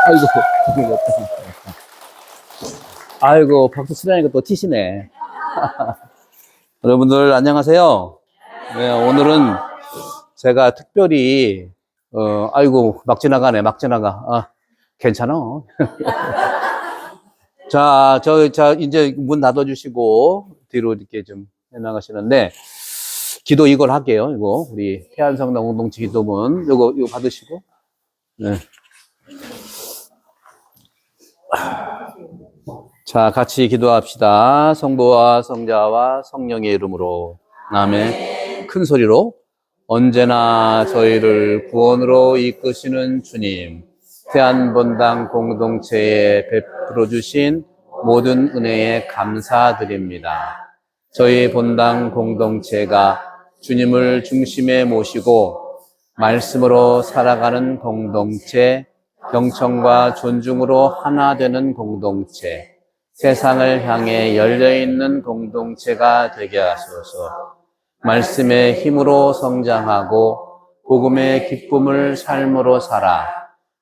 아이고, 아이고, 박수 치라니까 또 튀시네. 여러분들, 안녕하세요. 네, 오늘은 제가 특별히, 아이고, 막 지나가네, 막 지나가. 아, 괜찮아. 자, 이제 문 닫아주시고, 뒤로 이렇게 좀 해나가시는데, 기도 이걸 할게요, 이거. 우리 태안성당 공동체 기도문. 이거 받으시고. 네. 자, 같이 기도합시다. 성부와 성자와 성령의 이름으로. 아멘. 큰 소리로. 언제나 저희를 구원으로 이끄시는 주님, 태안본당 공동체에 베풀어 주신 모든 은혜에 감사드립니다. 저희 본당 공동체가 주님을 중심에 모시고 말씀으로 살아가는 공동체, 경청과 존중으로 하나 되는 공동체, 세상을 향해 열려있는 공동체가 되게 하소서. 말씀의 힘으로 성장하고 복음의 기쁨을 삶으로 살아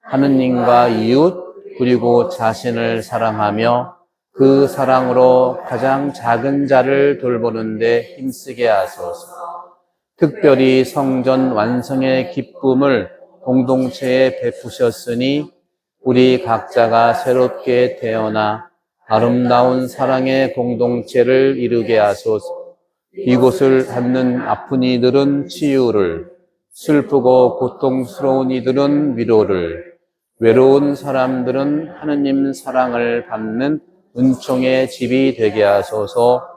하느님과 이웃 그리고 자신을 사랑하며 그 사랑으로 가장 작은 자를 돌보는 데 힘쓰게 하소서. 특별히 성전 완성의 기쁨을 공동체에 베푸셨으니 우리 각자가 새롭게 태어나 아름다운 사랑의 공동체를 이루게 하소서. 이곳을 닿는 아픈 이들은 치유를, 슬프고 고통스러운 이들은 위로를, 외로운 사람들은 하느님 사랑을 받는 은총의 집이 되게 하소서.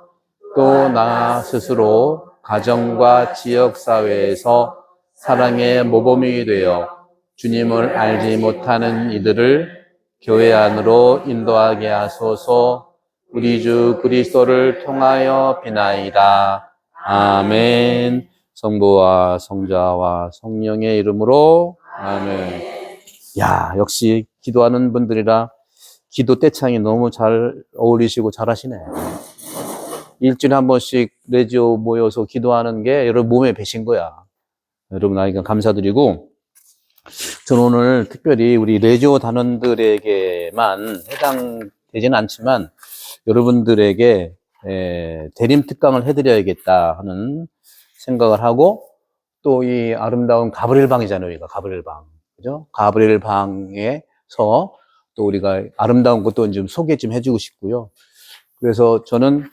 또 나 스스로 가정과 지역사회에서 사랑의 모범이 되어 주님을 알지 못하는 이들을 교회 안으로 인도하게 하소서. 우리 주 그리스도를 통하여 비나이다. 아멘. 성부와 성자와 성령의 이름으로 아멘. 야, 역시 기도하는 분들이라 기도 떼창이 너무 잘 어울리시고 잘하시네. 일주일에 한 번씩 레지오 모여서 기도하는 게 여러분 몸에 배신 거야. 여러분 아이가 감사드리고, 저는 오늘 특별히 우리 레지오 단원들에게만 해당되지는 않지만 여러분들에게 대림 특강을 해드려야겠다 하는 생각을 하고, 또 이 아름다운 가브리엘 방이잖아요. 여기가 가브리엘 방, 그죠? 가브리엘 방에서 또 우리가 아름다운 것도 좀 소개 좀 해주고 싶고요. 그래서 저는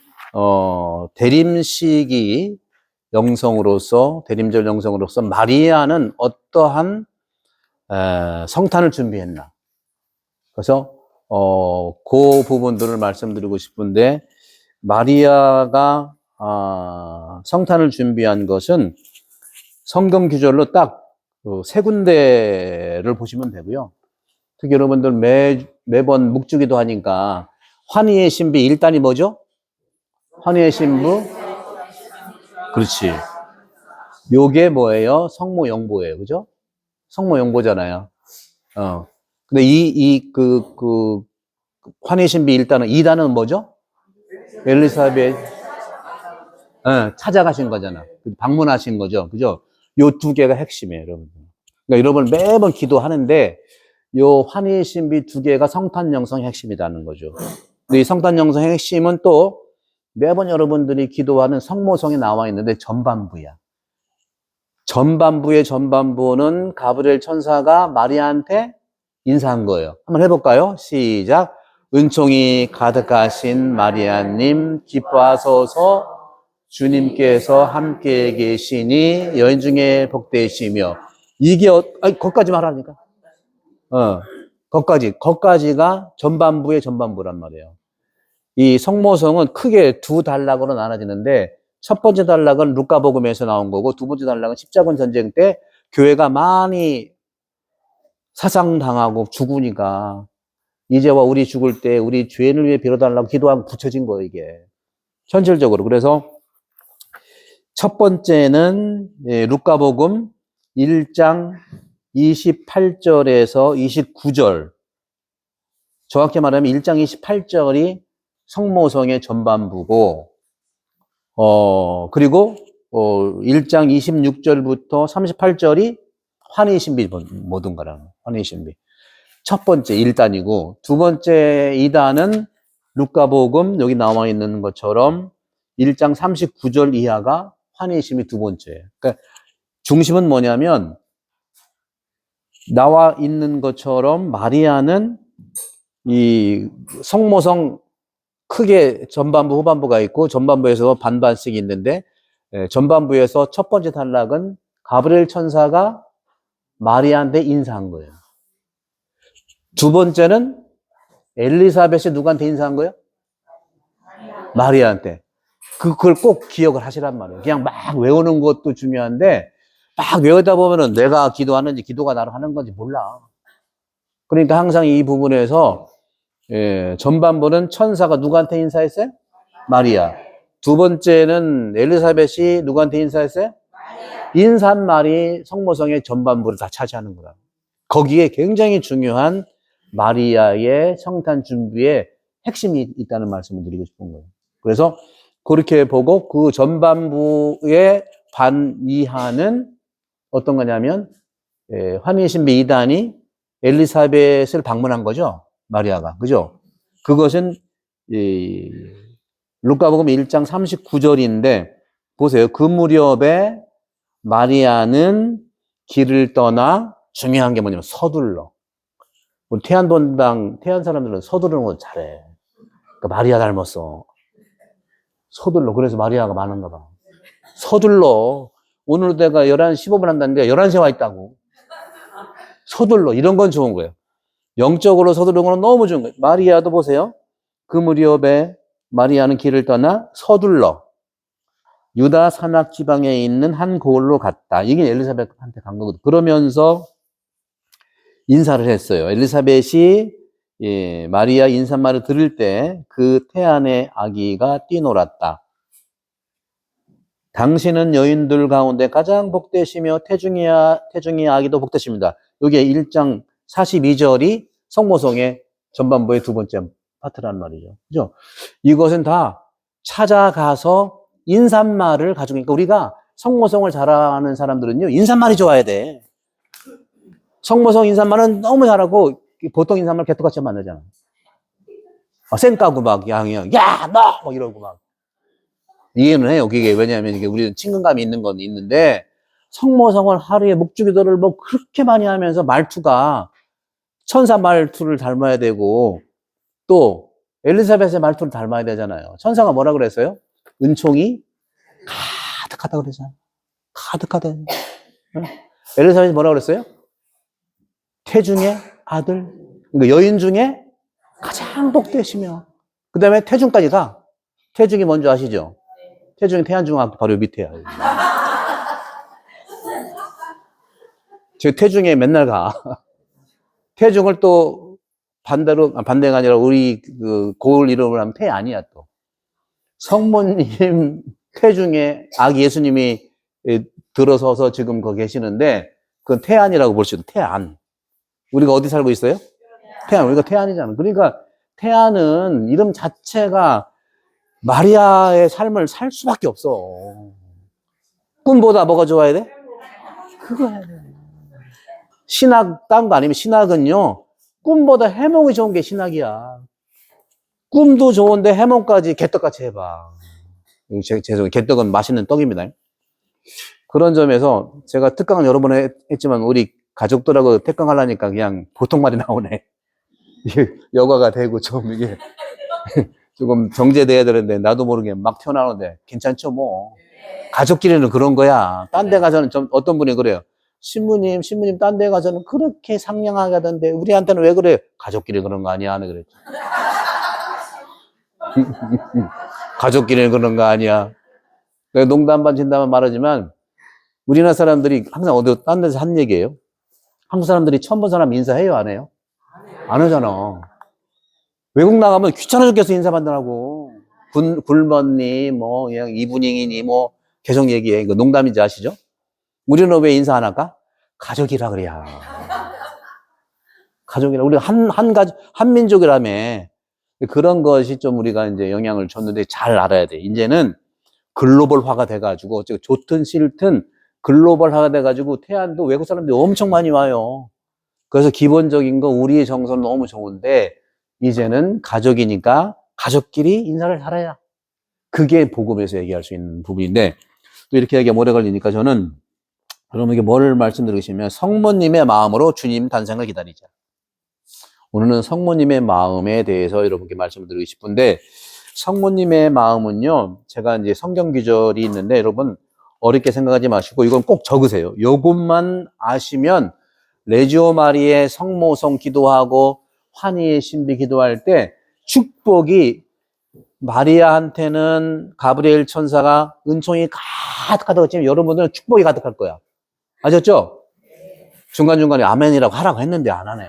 대림시기 영성으로서, 대림절 영성으로서 마리아는 어떠한 성탄을 준비했나. 그래서 그 부분들을 말씀드리고 싶은데, 마리아가 성탄을 준비한 것은 성경 구절로 딱 세 군데를 보시면 되고요. 특히 여러분들 매번 묵주기도 하니까 환희의 신비 1단이 뭐죠? 환희의 신부. 그렇지. 요게 뭐예요? 성모 영보예요. 그죠? 성모 영보잖아요. 근데 환희의 신비 1단은, 2단은 뭐죠? 엘리사벳, 찾아가신 거잖아. 방문하신 거죠. 그죠? 요 두 개가 핵심이에요, 여러분. 그러니까 여러분 매번 기도하는데, 요 환희의 신비 두 개가 성탄 영성의 핵심이라는 거죠. 근데 이 성탄 영성의 핵심은 또 매번 여러분들이 기도하는 성모성에 나와 있는데 전반부야. 전반부의 전반부는 가브리엘 천사가 마리아한테 인사한 거예요. 한번 해볼까요? 시작. 은총이 가득하신 마리아님 기뻐하소서. 주님께서 함께 계시니 여인 중에 복되시며. 이게 거기까지만 하라니까. 거기까지가 전반부의 전반부란 말이에요. 이 성모성은 크게 두 단락으로 나눠지는데, 첫 번째 단락은 루카복음에서 나온 거고, 두 번째 단락은 십자군 전쟁 때 교회가 많이 사상당하고 죽으니까 이제와 우리 죽을 때 우리 죄인을 위해 빌어달라고 기도하고 붙여진 거예요, 이게. 현실적으로. 그래서 첫 번째는 루카복음 1장 28절에서 29절. 정확히 말하면 1장 28절이 성모성의 전반부고, 그리고 1장 26절부터 38절이 환희의 신비 모든 거라는, 환희의 신비. 첫 번째 1단이고, 두 번째 2단은 루카복음 여기 나와 있는 것처럼 1장 39절 이하가 환희심이 두 번째예요. 그러니까 중심은 뭐냐면 나와 있는 것처럼 마리아는 이 성모성 크게 전반부 후반부가 있고 전반부에서 반반씩 있는데 전반부에서 첫 번째 단락은 가브리엘 천사가 마리아한테 인사한 거예요. 두 번째는 엘리사벳이 누구한테 인사한 거예요? 마리아한테. 그걸 꼭 기억을 하시란 말이에요. 그냥 막 외우는 것도 중요한데 막 외우다 보면은 내가 기도하는지 기도가 나를 하는 건지 몰라. 그러니까 항상 이 부분에서 전반부는 천사가 누구한테 인사했어요? 마리아. 두 번째는 엘리사벳이 누구한테 인사했어요? 인사한 말이 성모성의 전반부를 다 차지하는 거다. 거기에 굉장히 중요한 마리아의 성탄 준비에 핵심이 있다는 말씀을 드리고 싶은 거예요. 그래서 그렇게 보고 그 전반부의 반 이하는 어떤 거냐면 환희신비 2단이 엘리사벳을 방문한 거죠. 마리아가. 그죠? 그것은 루카복음 1장 39절인데 보세요. 그 무렵에 마리아는 길을 떠나 중요한 게 뭐냐면 서둘러. 태안 사람들은 서두르는 거 잘해. 그러니까 마리아 닮았어. 서둘러. 그래서 마리아가 많은가 봐. 서둘러. 오늘 내가 11시 15분 한다는데 11시에 와 있다고. 서둘러. 이런 건 좋은 거예요. 영적으로 서두르는 건 너무 좋은 거예요. 마리아도 보세요. 그 무렵에 마리아는 길을 떠나 서둘러 유다 산악 지방에 있는 한 고을로 갔다. 이게 엘리사벳한테 간 거거든. 그러면서 인사를 했어요. 엘리사벳이 마리아 인사말을 들을 때 그 태안의 아기가 뛰놀았다. 당신은 여인들 가운데 가장 복되시며 태중의 아기도 복되십니다. 여기에 1장 42절이 성모성의 전반부의 두 번째 파트라는 말이죠. 그죠? 이것은 다 찾아가서 인사말을 가지고, 그러니까 우리가 성모성을 잘하는 사람들은요, 인사말이 좋아야 돼. 성모성 인사말은 너무 잘하고, 보통 인사말 개떡같이 하면 안 되잖아. 쌩까고 막, 야, 너! 뭐 이러고 막. 이해는 해요. 그게 왜냐하면 이게 우리는 친근감이 있는 건 있는데, 성모성을 하루에 묵주기도를 뭐 그렇게 많이 하면서 말투가 천사 말투를 닮아야 되고, 또 엘리사벳의 말투를 닮아야 되잖아요. 천사가 뭐라 그랬어요? 은총이 가득하다 그랬잖아요. 가득하다. 엘리사벳이 뭐라 그랬어요? 태중의 아들. 그러니까 여인 중에 가장 복되시며. 그 다음에 태중까지 가. 태중이 뭔지 아시죠? 태중이 태안중학교 바로 밑에야. 저 태중에 맨날 가. 태중을 또 반대가 아니라 우리 그 고을 이름을 하면 태안이야 또. 성모님 태중에 아기 예수님이 들어서서 지금 거기 계시는데 그건 태안이라고 볼 수 있어요. 태안. 우리가 어디 살고 있어요? 태안. 우리가 태안이잖아. 그러니까 태안은 이름 자체가 마리아의 삶을 살 수밖에 없어. 꿈보다 뭐가 좋아야 돼? 그거 해야 돼. 신학 딴 거 아니면 신학은요. 꿈보다 해몽이 좋은 게 신학이야. 꿈도 좋은데 해몽까지 개떡같이 해봐. 죄송해요. 개떡은 맛있는 떡입니다. 그런 점에서 제가 특강을 여러 번 했지만 우리 가족들하고 특강하려니까 그냥 보통 말이 나오네. 여가가 되고 좀 이게 조금 정제돼야 되는데 나도 모르게 막 튀어나오는데 괜찮죠 뭐. 가족끼리는 그런 거야. 딴 데 가서는 좀 어떤 분이 그래요. 신부님 딴 데 가서는 그렇게 상냥하게 하던데 우리한테는 왜 그래요? 가족끼리 그런 거 아니야? 하는 그랬죠. 가족끼리는 그런 거 아니야. 내가 농담 반 진담은 말하지만 우리나라 사람들이 항상 어디 딴 데서 한 얘기예요. 한국 사람들이 처음 본 사람 인사해요? 안 해요? 안 하잖아. 외국 나가면 귀찮아 죽겠어 인사 받느라고. 굴먼니 뭐 그냥 이브닝이니 뭐 계속 얘기해. 이거 농담인지 아시죠? 우리는 왜 인사 안 할까? 가족이라 그래야. 가족이라. 우리가 한민족이라며. 그런 것이 좀 우리가 이제 영향을 줬는데 잘 알아야 돼. 이제는 글로벌화가 돼가지고, 좋든 싫든 글로벌화가 돼가지고 태안도 외국 사람들이 엄청 많이 와요. 그래서 기본적인 거 우리의 정서는 너무 좋은데 이제는 가족이니까 가족끼리 인사를 잘해야. 그게 복음에서 얘기할 수 있는 부분인데 또 이렇게 얘기가 오래 걸리니까 저는 그러면 이게 뭘 말씀드리고 싶으면 성모님의 마음으로 주님 단생을 기다리자. 오늘은 성모님의 마음에 대해서 여러분께 말씀을 드리고 싶은데 성모님의 마음은요, 제가 이제 성경 구절이 있는데 여러분 어렵게 생각하지 마시고 이건 꼭 적으세요. 요것만 아시면 레지오 마리의 성모성 기도하고 환희의 신비 기도할 때 축복이 마리아한테는 가브리엘 천사가 은총이 가득하다고 했지만 여러분들은 축복이 가득할 거야. 아셨죠? 중간중간에 아멘이라고 하라고 했는데 안 하네.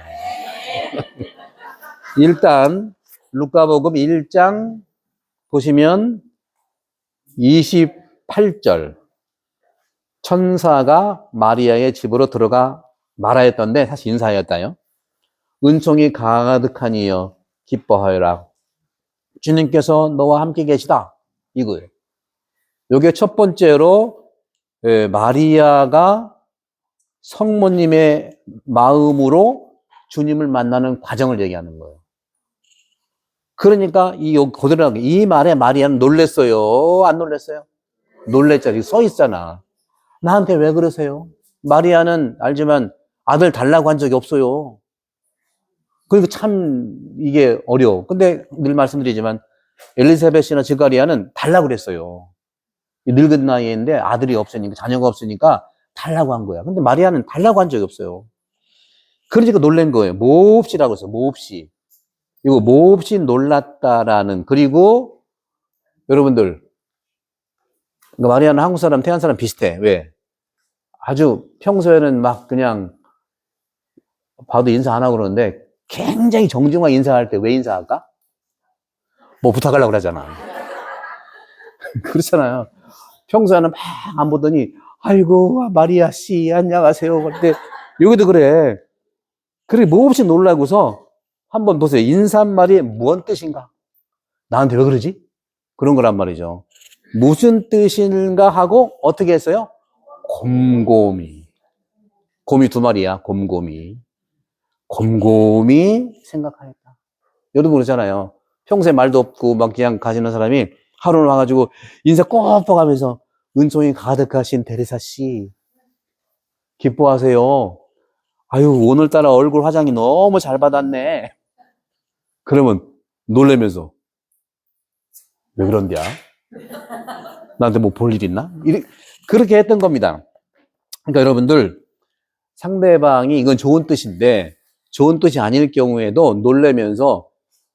일단 루카복음 1장 보시면 28절 천사가 마리아의 집으로 들어가 말하였던데 사실 인사하였다요. 은총이 가득하니여 기뻐하여라. 주님께서 너와 함께 계시다. 이거예요. 이게 첫 번째로 마리아가 성모님의 마음으로 주님을 만나는 과정을 얘기하는 거예요. 그러니까 이 말에 마리아는 놀랬어요? 안 놀랬어요? 놀랬죠. 써 있잖아. 나한테 왜 그러세요? 마리아는 알지만 아들 달라고 한 적이 없어요. 그러니까 참 이게 어려워. 근데 늘 말씀드리지만 엘리사벳이나 지가리아는 달라고 그랬어요. 늙은 나이인데 아들이 없으니까, 자녀가 없으니까 달라고 한 거야. 근데 마리아는 달라고 한 적이 없어요. 그러니까 놀란 거예요. 몹시라고 했어요. 몹시. 이거 몹시 놀랐다라는. 그리고 여러분들 그러니까 마리아는 한국 사람, 태안 사람 비슷해. 왜? 아주 평소에는 막 그냥 봐도 인사 안 하고 그러는데 굉장히 정중하게 인사할 때 왜 인사할까? 뭐 부탁하려고 그러잖아. 그렇잖아요. 평소에는 막 안 보더니 아이고 마리아 씨 안녕하세요. 그때 여기도 그래. 그래 몹시 놀라고서 한번 보세요. 인사말이 무슨 뜻인가? 나한테 왜 그러지? 그런 거란 말이죠. 무슨 뜻인가 하고 어떻게 했어요? 곰곰이. 곰이 두 마리야. 곰곰이. 곰곰이 생각하였다. 여러분 그러잖아요. 평소에 말도 없고 막 그냥 가시는 사람이 하루는 와가지고 인사 꼬박하면서 은총이 가득하신 데레사 씨 기뻐하세요. 아유 오늘따라 얼굴 화장이 너무 잘 받았네. 그러면 놀래면서 왜 그런데야? 나한테 뭐 볼 일 있나? 그렇게 했던 겁니다. 그러니까 여러분들 상대방이 이건 좋은 뜻인데 좋은 뜻이 아닐 경우에도 놀래면서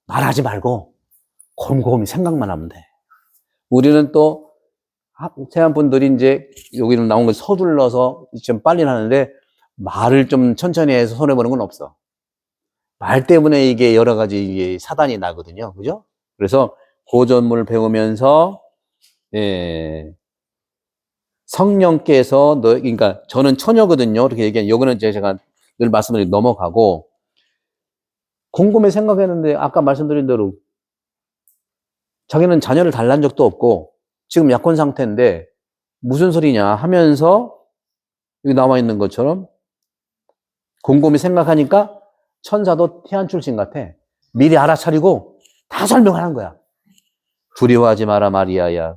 말하지 말고 곰곰이 생각만 하면 돼. 우리는 또 태안 분들이 이제 여기는 나온 걸 서둘러서 좀 빨리 하는데 말을 좀 천천히 해서 손해보는 건 없어. 말 때문에 이게 여러 가지 이게 사단이 나거든요. 그죠? 그래서 고전문을 배우면서 성령께서 그러니까 저는 처녀거든요. 이렇게 얘기한 요거는 제가 늘 말씀을 넘어가고 곰곰이 생각했는데 아까 말씀드린 대로 자기는 자녀를 달란 적도 없고 지금 약혼 상태인데 무슨 소리냐 하면서 여기 나와 있는 것처럼 곰곰이 생각하니까 천사도 태안 출신 같아. 미리 알아차리고 다 설명하는 거야. 두려워하지 마라 마리아야.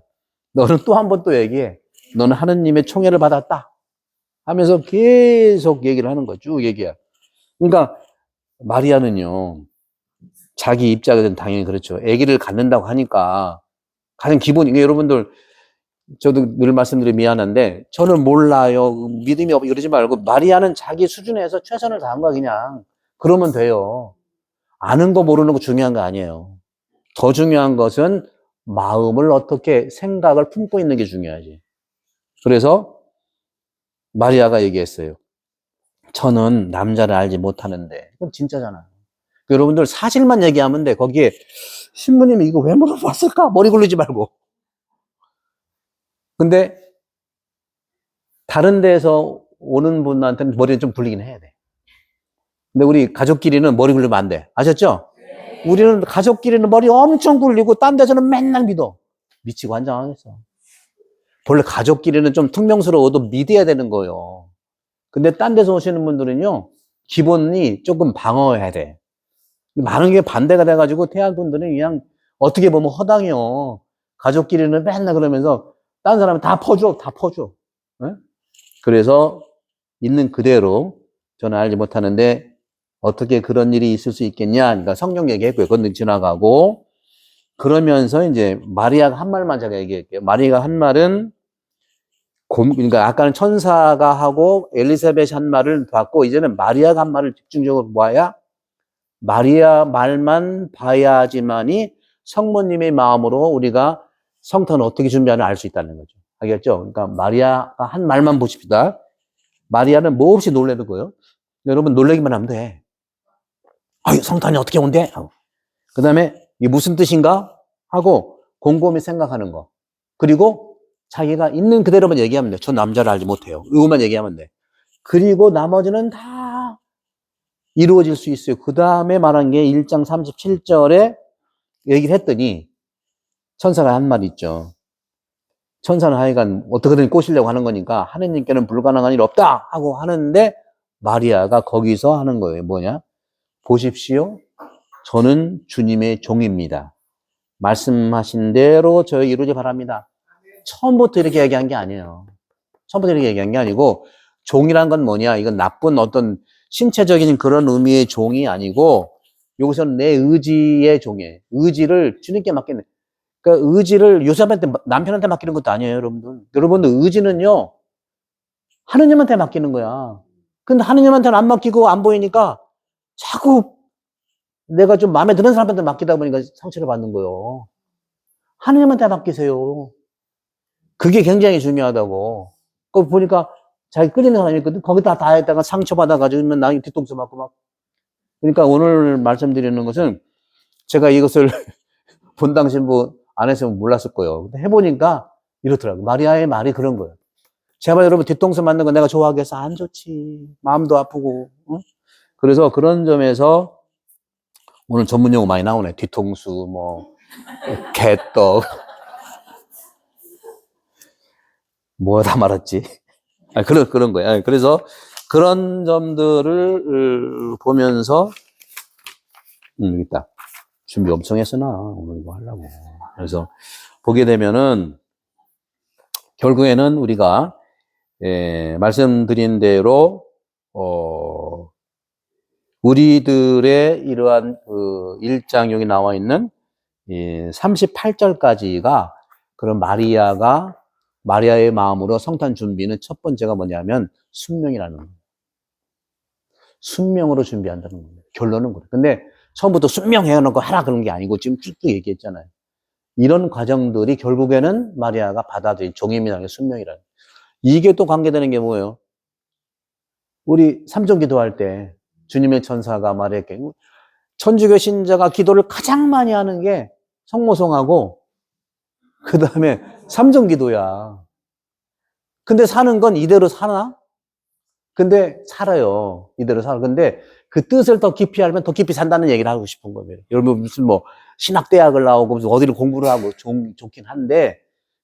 너는 또 한 번 또 얘기해. 너는 하느님의 총애를 받았다. 하면서 계속 얘기를 하는 거야. 쭉 얘기야. 그러니까 마리아는요. 자기 입장에서는 당연히 그렇죠. 아기를 갖는다고 하니까 가장 기본이 여러분들 저도 늘 말씀드리면 미안한데 저는 몰라요. 믿음이 없고 이러지 말고 마리아는 자기 수준에서 최선을 다한 거야 그냥. 그러면 돼요. 아는 거 모르는 거 중요한 거 아니에요. 더 중요한 것은 마음을 어떻게 생각을 품고 있는 게 중요하지. 그래서 마리아가 얘기했어요. 저는 남자를 알지 못하는데. 그건 진짜잖아요. 여러분들 사실만 얘기하면 돼. 거기에 신부님이 이거 왜 물어봤을까? 머리 굴리지 말고. 근데 다른 데서 오는 분한테는 머리를 좀 굴리긴 해야 돼. 근데 우리 가족끼리는 머리 굴리면 안 돼. 아셨죠? 우리는 가족끼리는 머리 엄청 굴리고 딴 데서는 맨날 믿어. 미치고 환장하겠어. 원래 가족끼리는 좀 퉁명스러워도 믿어야 되는 거예요. 근데 딴 데서 오시는 분들은요. 기본이 조금 방어해야 돼. 많은 게 반대가 돼가지고 태아분들은 그냥 어떻게 보면 허당이요. 가족끼리는 맨날 그러면서 다른 사람은 다 퍼줘, 다 퍼줘. 응? 그래서 있는 그대로 저는 알지 못하는데 어떻게 그런 일이 있을 수 있겠냐. 그러니까 성경 얘기했고요. 그건 지나가고 그러면서 이제 마리아가 한 말만 제가 얘기할게요. 마리아가 한 말은 그러니까 아까는 천사가 하고 엘리사벳이 한 말을 봤고 이제는 마리아가 한 말을 집중적으로 보아야 마리아 말만 봐야지만이 성모님의 마음으로 우리가 성탄을 어떻게 준비하는지 알 수 있다는 거죠. 알겠죠? 그러니까 마리아가 한 말만 보십시다. 마리아는 뭐 없이 놀라는 거예요. 여러분 놀래기만 하면 돼. 아유, 성탄이 어떻게 온대? 그 다음에 이게 무슨 뜻인가? 하고 곰곰이 생각하는 거. 그리고 자기가 있는 그대로만 얘기하면 돼. 저 남자를 알지 못해요. 이것만 얘기하면 돼. 그리고 나머지는 다 이루어질 수 있어요. 그 다음에 말한 게 1장 37절에 얘기를 했더니 천사가 한 말 있죠. 천사는 하여간 어떻게든 꼬시려고 하는 거니까 하느님께는 불가능한 일 없다 하고 하는데 마리아가 거기서 하는 거예요. 뭐냐? 보십시오. 저는 주님의 종입니다. 말씀하신 대로 저희 이루지 바랍니다. 처음부터 이렇게 얘기한 게 아니에요. 처음부터 이렇게 얘기한 게 아니고 종이란 건 뭐냐? 이건 나쁜 어떤 신체적인 그런 의미의 종이 아니고 여기서는 내 의지의 종이에요. 의지를 주님께 맡기는. 그러니까 의지를 요셉한테 남편한테 맡기는 것도 아니에요, 여러분들. 여러분들 의지는요 하느님한테 맡기는 거야. 근데 하느님한테는 안 맡기고 안 보이니까 자꾸 내가 좀 마음에 드는 사람한테 맡기다 보니까 상처를 받는 거예요. 하느님한테 맡기세요. 그게 굉장히 중요하다고. 그 보니까 자기 끌리는 사람이 있거든. 거기다 다 했다가 상처받아가지고 나중에 뒤통수 맞고 막. 그러니까 오늘 말씀드리는 것은 제가 이것을 본당 신부 안 했으면 몰랐을 거예요. 근데 해보니까 이렇더라고요. 마리아의 말이 그런 거예요. 제발 여러분 뒤통수 맞는 거 내가 좋아하게 해서 안 좋지. 마음도 아프고. 응? 그래서 그런 점에서 오늘 전문 용어 많이 나오네. 뒤통수, 뭐, 개떡. 뭐다 말았지? 그런 거야. 그래서 그런 점들을 보면서, 여기 있다. 준비 엄청 했으나, 오늘 이거 하려고. 그래서 보게 되면은, 결국에는 우리가, 말씀드린 대로, 우리들의 이러한 그 1장 여기 나와 있는 38절까지가 그런 마리아의 마음으로 성탄 준비는 첫 번째가 뭐냐면 순명이라는 거예요. 순명으로 준비한다는 거예요. 결론은 그래요. 근데 처음부터 순명해놓고 하라 그런 게 아니고 지금 쭉쭉 얘기했잖아요. 이런 과정들이 결국에는 마리아가 받아들인 종임이라는 게 순명이라는 거예요. 이게 또 관계되는 게 뭐예요? 우리 삼종 기도할 때 주님의 천사가 말했게 천주교 신자가 기도를 가장 많이 하는 게 성모송하고 그 다음에 삼종 기도야. 근데 사는 건 이대로 사나? 근데 살아요. 이대로 살아. 근데 그 뜻을 더 깊이 알면 더 깊이 산다는 얘기를 하고 싶은 거예요. 여러분 무슨 뭐 신학대학을 나오고 무슨 어디를 공부를 하고 좋긴 한데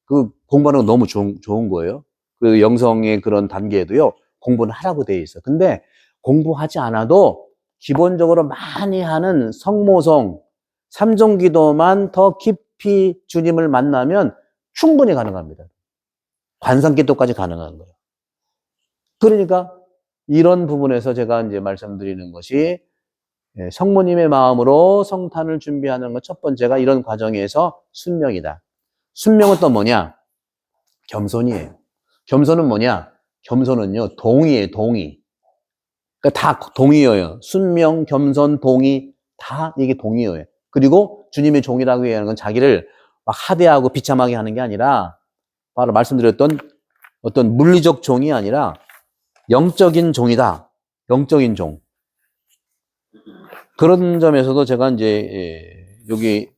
그 공부하는 건 너무 좋은 거예요. 그 영성의 그런 단계에도요. 공부는 하라고 돼 있어. 근데 공부하지 않아도 기본적으로 많이 하는 성모송, 삼종기도만 더 깊이 주님을 만나면 충분히 가능합니다. 관상기도까지 가능한 거예요. 그러니까 이런 부분에서 제가 이제 말씀드리는 것이 성모님의 마음으로 성탄을 준비하는 것 첫 번째가 이런 과정에서 순명이다. 순명은 또 뭐냐? 겸손이에요. 겸손은 뭐냐? 겸손은요, 동의예요, 동의. 그러니까 다 동의어예요. 순명, 겸손, 동의, 다 이게 동의어예요. 그리고 주님의 종이라고 얘기하는 건 자기를 막 하대하고 비참하게 하는 게 아니라 바로 말씀드렸던 어떤 물리적 종이 아니라 영적인 종이다. 영적인 종. 그런 점에서도 제가 이제 여기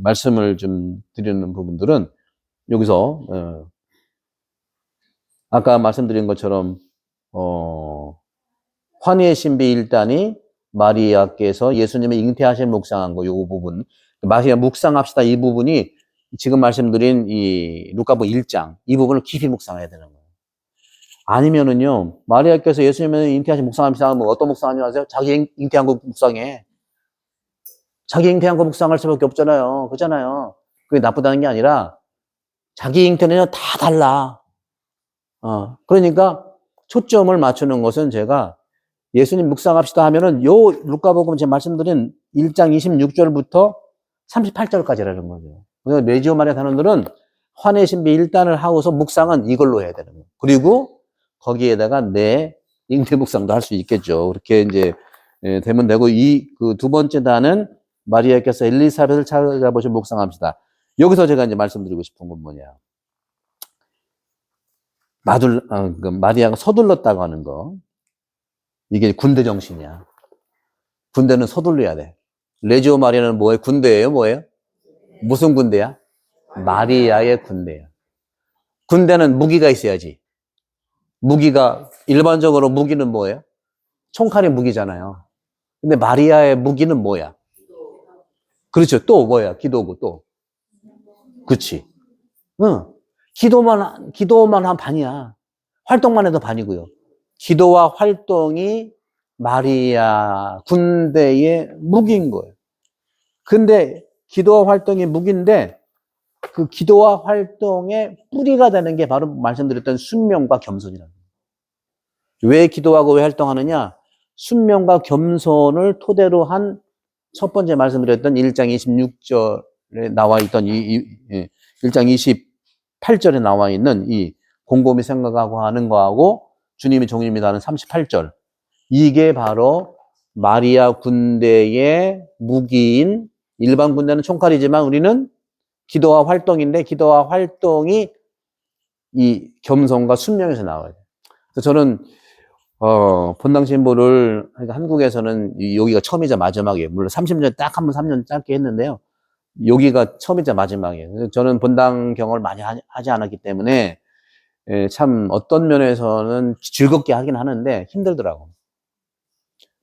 말씀을 좀 드리는 부분들은 여기서 아까 말씀드린 것처럼 환희의 신비 1단이 마리아께서 예수님의 잉태하실 묵상한 거, 요 부분. 마리아 묵상합시다. 이 부분이 지금 말씀드린 이 루카복음 1장, 이 부분을 깊이 묵상해야 되는 거예요. 아니면은요, 마리아께서 예수님은 잉태하신 묵상합시다 하면 어떤 묵상하냐 아세요? 자기 잉태한 거 묵상해. 자기 잉태한 거 묵상할 수밖에 없잖아요. 그렇잖아요. 그게 나쁘다는 게 아니라 자기 잉태는요, 다 달라. 그러니까 초점을 맞추는 것은 제가 예수님 묵상합시다 하면은 요 루카복음 제가 말씀드린 1장 26절부터 38절까지라는 거죠. 그래서 레지오 마리아 단원들은 환의 신비 1단을 하고서 묵상은 이걸로 해야 되는 거예요. 그리고 거기에다가 내 잉태 묵상도 할 수 있겠죠. 그렇게 이제 되면 되고 이 그 두 번째 단은 마리아께서 엘리사벳을 찾아보시고 묵상합시다. 여기서 제가 이제 말씀드리고 싶은 건 뭐냐. 마리아가 서둘렀다고 하는 거. 이게 군대 정신이야. 군대는 서둘러야 돼. 레지오 마리아는 뭐예요? 군대예요? 뭐예요? 무슨 군대야? 마리아의 군대야. 군대는 무기가 있어야지. 무기가, 일반적으로 무기는 뭐예요? 총칼이 무기잖아요. 근데 마리아의 무기는 뭐야? 그렇죠. 또 뭐야? 기도고 또. 그치. 응. 기도만 한 반이야. 활동만 해도 반이고요. 기도와 활동이 마리아 군대의 무기인 거예요. 근데 기도와 활동이 무기인데 그 기도와 활동의 뿌리가 되는 게 바로 말씀드렸던 순명과 겸손이라는 거예요. 왜 기도하고 왜 활동하느냐? 순명과 겸손을 토대로 한 첫 번째 말씀드렸던 1장 26절에 나와 있던 1장 28절에 나와 있는 이 곰곰이 생각하고 하는 거하고 주님이 종입니다 하는 38절. 이게 바로 마리아 군대의 무기인 일반 군대는 총칼이지만 우리는 기도와 활동인데 기도와 활동이 이 겸손과 순명에서 나와요. 그래서 저는 본당 신부를 그러니까 한국에서는 여기가 처음이자 마지막이에요. 물론 30년 딱 한 번 3년 짧게 했는데요. 여기가 처음이자 마지막이에요. 그래서 저는 본당 경험을 많이 하지 않았기 때문에 참 어떤 면에서는 즐겁게 하긴 하는데 힘들더라고.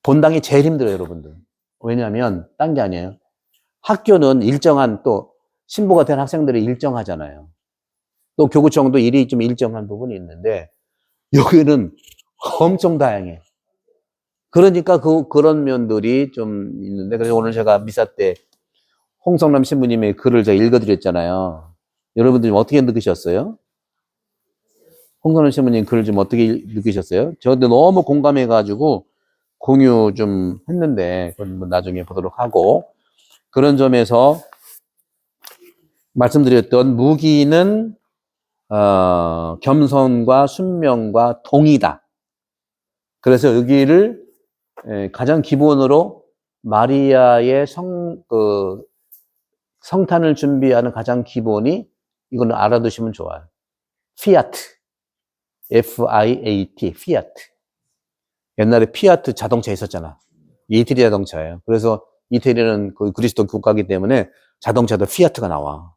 본당이 제일 힘들어요, 여러분들. 왜냐하면 딴 게 아니에요. 학교는 일정한 또 신부가 된 학생들이 일정하잖아요. 또 교구청도 일이 좀 일정한 부분이 있는데 여기는 엄청 다양해. 그러니까 그런 면들이 좀 있는데 그래서 오늘 제가 미사 때 홍성남 신부님의 글을 제가 읽어드렸잖아요. 여러분들이 어떻게 느끼셨어요? 홍성남 신부님 글을 좀 어떻게 느끼셨어요? 저도 너무 공감해가지고 공유 좀 했는데 그건 나중에 보도록 하고 그런 점에서 말씀드렸던 무기는 겸손과 순명과 동의다. 그래서 여기를 가장 기본으로 마리아의 성탄을 준비하는 가장 기본이 이거는 알아두시면 좋아요. 피아트. F-I-A-T. 피아트. 옛날에 피아트 자동차 있었잖아. 이태리 자동차예요. 그래서 이태리는 그 그리스도 국가이기 때문에 자동차도 피아트가 나와.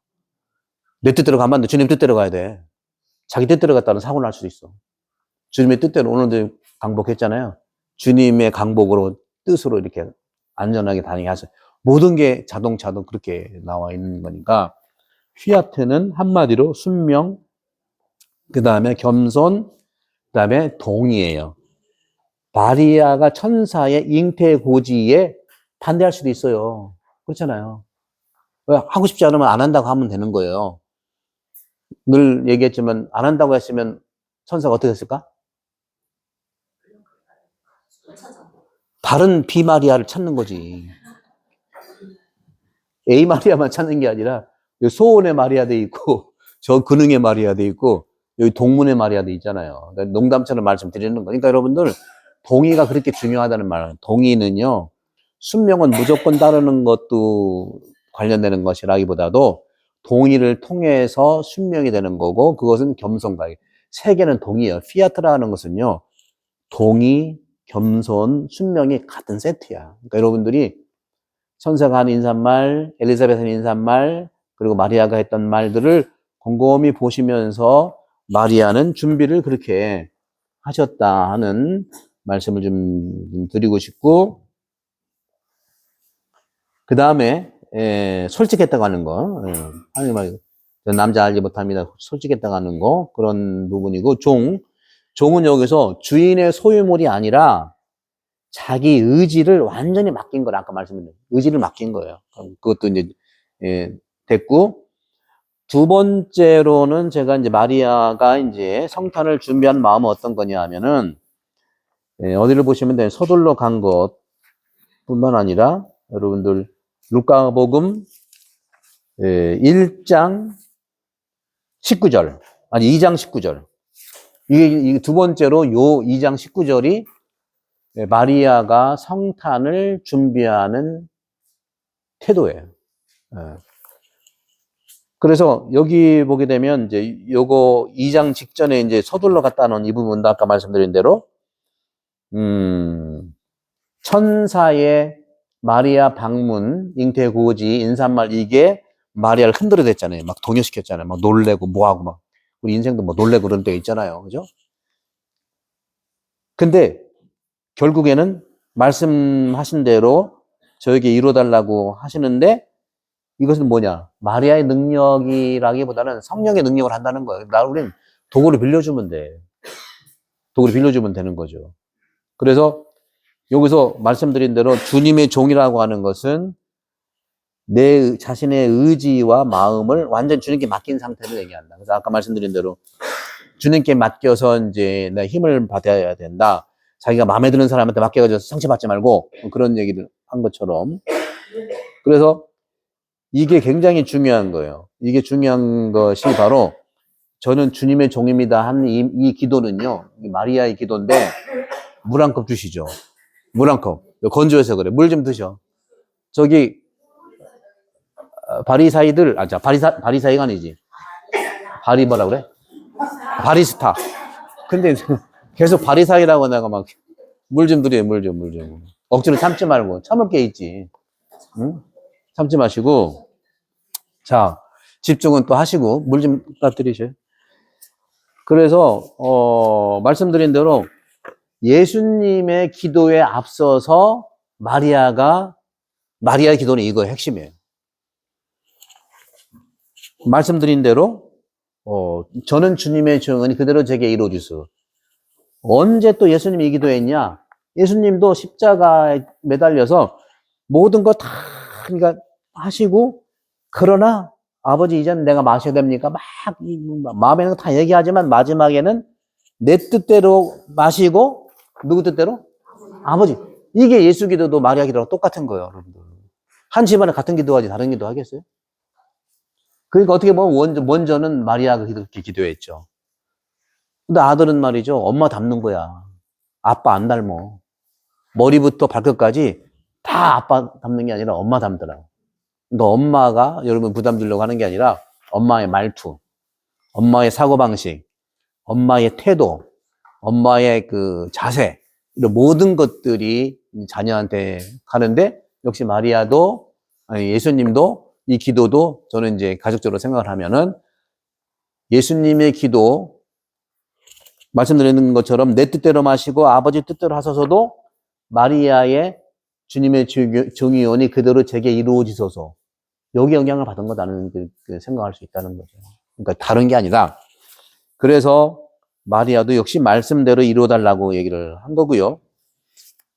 내 뜻대로 가면 안 돼. 주님 뜻대로 가야 돼. 자기 뜻대로 갔다는 사고 날 수도 있어. 주님의 뜻대로 오늘도 강복했잖아요. 주님의 강복으로 뜻으로 이렇게 안전하게 다니게 하세요. 모든 게 자동차도 그렇게 나와 있는 거니까 피아트는 한마디로 순명, 그 다음에 겸손, 그 다음에 동의예요. 마리아가 천사의 잉태 고지에 반대할 수도 있어요. 그렇잖아요. 하고 싶지 않으면 안 한다고 하면 되는 거예요. 늘 얘기했지만 안 한다고 했으면 천사가 어떻게 했을까? 다른 B 마리아를 찾는 거지. A 마리아만 찾는 게 아니라 소원의 마리아도 있고 저 근흥의 마리아도 있고 여기 동문의 마리아도 있잖아요. 그러니까 농담처럼 말씀드리는 거. 그러니까 여러분들 동의가 그렇게 중요하다는 말은 동의는요. 순명은 무조건 따르는 것도 관련되는 것이라기보다도 동의를 통해서 순명이 되는 거고 그것은 겸손과 세 개는 동의예요. 피아트라는 것은요. 동의, 겸손, 순명이 같은 세트야. 그러니까 여러분들이 천사가 한 인사말, 엘리사벳 한 인사말, 그리고 마리아가 했던 말들을 곰곰이 보시면서 마리아는 준비를 그렇게 하셨다 하는 말씀을 좀 드리고 싶고, 그 다음에 솔직했다고 하는 거, 하나님 말 남자 알지 못합니다. 솔직했다고 하는 거 그런 부분이고 종은 여기서 주인의 소유물이 아니라 자기 의지를 완전히 맡긴 거라. 아까 말씀드린 의지를 맡긴 거예요. 그것도 이제 됐고, 두 번째로는 제가 이제 마리아가 이제 성탄을 준비한 마음은 어떤 거냐 하면은, 어디를 보시면 돼요. 서둘러 간 것뿐만 아니라 여러분들 루카복음 1장 19절, 아니 2장 19절. 이게 두 번째로 요 2장 19절이 마리아가 성탄을 준비하는 태도예요. 그래서 여기 보게 되면 이제 요거 2장 직전에 이제 서둘러 갔다는 이 부분도 아까 말씀드린 대로 천사의 마리아 방문, 잉태고지, 인사말 이게 마리아를 흔들어댔잖아요. 막 동요시켰잖아요. 막 놀래고 뭐하고 막 우리 인생도 뭐 놀래고 그런 때 있잖아요. 그죠? 근데 결국에는 말씀하신 대로 저에게 이뤄달라고 하시는데 이것은 뭐냐? 마리아의 능력이라기보다는 성령의 능력을 한다는 거예요. 우린 도구를 빌려주면 돼. 도구를 빌려주면 되는 거죠. 그래서 여기서 말씀드린 대로 주님의 종이라고 하는 것은 내 자신의 의지와 마음을 완전 주님께 맡긴 상태를 얘기한다. 그래서 아까 말씀드린 대로 주님께 맡겨서 이제 내 힘을 받아야 된다. 자기가 마음에 드는 사람한테 맡겨가지고 상처받지 말고 그런 얘기를 한 것처럼. 그래서 이게 굉장히 중요한 거예요. 이게 중요한 것이 바로 저는 주님의 종입니다 한 이 기도는요. 마리아의 기도인데 물 한 컵 주시죠. 물 한 컵. 건조해서 그래. 물 좀 드셔. 저기 바리사이들, 바리사이가 아니지. 뭐라 그래? 바리스타. 근데 계속 바리사이라고 내가 막 물 좀 드려, 물 좀. 억지로 참지 말고 참을 게 있지. 응? 참지 마시고 자 집중은 또 하시고 물 좀 부탁드리셔요. 그래서 말씀드린 대로 예수님의 기도에 앞서서 마리아의 기도는 이거의 핵심이에요. 말씀드린 대로 저는 주님의 증언이 그대로 제게 이루어지소. 언제 또 예수님이 이 기도했냐? 예수님도 십자가에 매달려서 모든 거 다 그러니까 하시고 그러나 아버지 이제는 내가 마셔야 됩니까? 막 마음에는 다 얘기하지만 마지막에는 내 뜻대로 마시고 누구 뜻대로? 아버지. 이게 예수 기도도 마리아 기도랑 똑같은 거예요, 여러분들. 한 집안에 같은 기도하지 다른 기도 하겠어요? 그러니까 어떻게 보면 먼저는 마리아가 그렇게 기도했죠. 근데 아들은 말이죠. 엄마 닮는 거야. 아빠 안 닮어. 머리부터 발끝까지 다 아빠 닮는 게 아니라 엄마 닮더라고. 그러니까 엄마가 여러분 부담 주려고 하는 게 아니라 엄마의 말투, 엄마의 사고방식, 엄마의 태도, 엄마의 그 자세, 이런 모든 것들이 자녀한테 가는데 역시 마리아도, 아니 예수님도 이 기도도 저는 이제 가족적으로 생각을 하면은 예수님의 기도, 말씀드리는 것처럼 내 뜻대로 마시고 아버지 뜻대로 하소서도 마리아의 주님의 종이오니 그대로 제게 이루어지소서. 여기 영향을 받은 거다는 생각할 수 있다는 거죠. 그러니까 다른 게 아니라 그래서 마리아도 역시 말씀대로 이루어달라고 얘기를 한 거고요.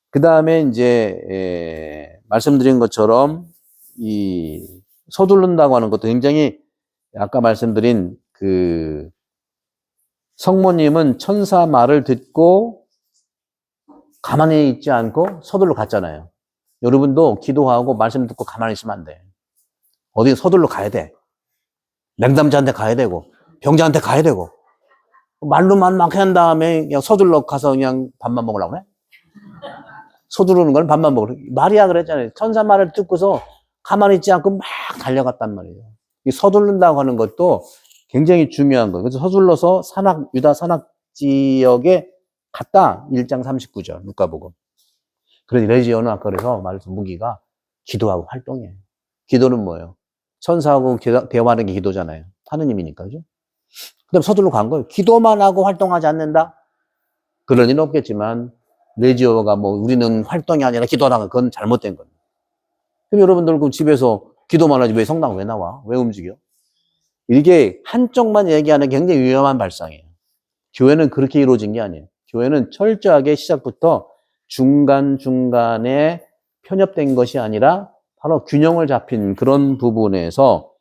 그 다음에 이제 말씀드린 것처럼 이 서두른다고 하는 것도 굉장히 아까 말씀드린 그 성모님은 천사 말을 듣고 가만히 있지 않고 서둘러 갔잖아요. 여러분도 기도하고 말씀 듣고 가만히 있으면 안 돼. 어디 서둘러 가야 돼. 냉담자한테 가야 되고 병자한테 가야 되고 말로만 막 한 다음에 그냥 서둘러 가서 그냥 밥만 먹으려고 그래? 서두르는 건 밥만 먹으려고 그래. 마리아 그랬잖아요. 천사 말을 듣고서 가만히 있지 않고 막 달려갔단 말이에요. 이 서두른다고 하는 것도 굉장히 중요한 거예요. 그래서 서둘러서 유다 산악 지역에 갔다. 1장 39절 누가복음. 그래서 레지오는 아까 그래서 말해서 무기가 기도하고 활동이에요. 기도는 뭐예요? 천사하고 대화하는 게 기도잖아요. 하느님이니까, 그죠? 그 다음에 서둘러 간 거예요. 기도만 하고 활동하지 않는다? 그럴 리는 없겠지만, 레지오가 우리는 활동이 아니라 기도하다가 그건 잘못된 거예요. 그럼 여러분들 그 집에서 기도만 하지 왜 성당 왜 나와? 왜 움직여? 이게 한쪽만 얘기하는 게 굉장히 위험한 발상이에요. 교회는 그렇게 이루어진 게 아니에요. 교회는 철저하게 시작부터 중간중간에 편협된 것이 아니라 바로 균형을 잡힌 그런 부분에서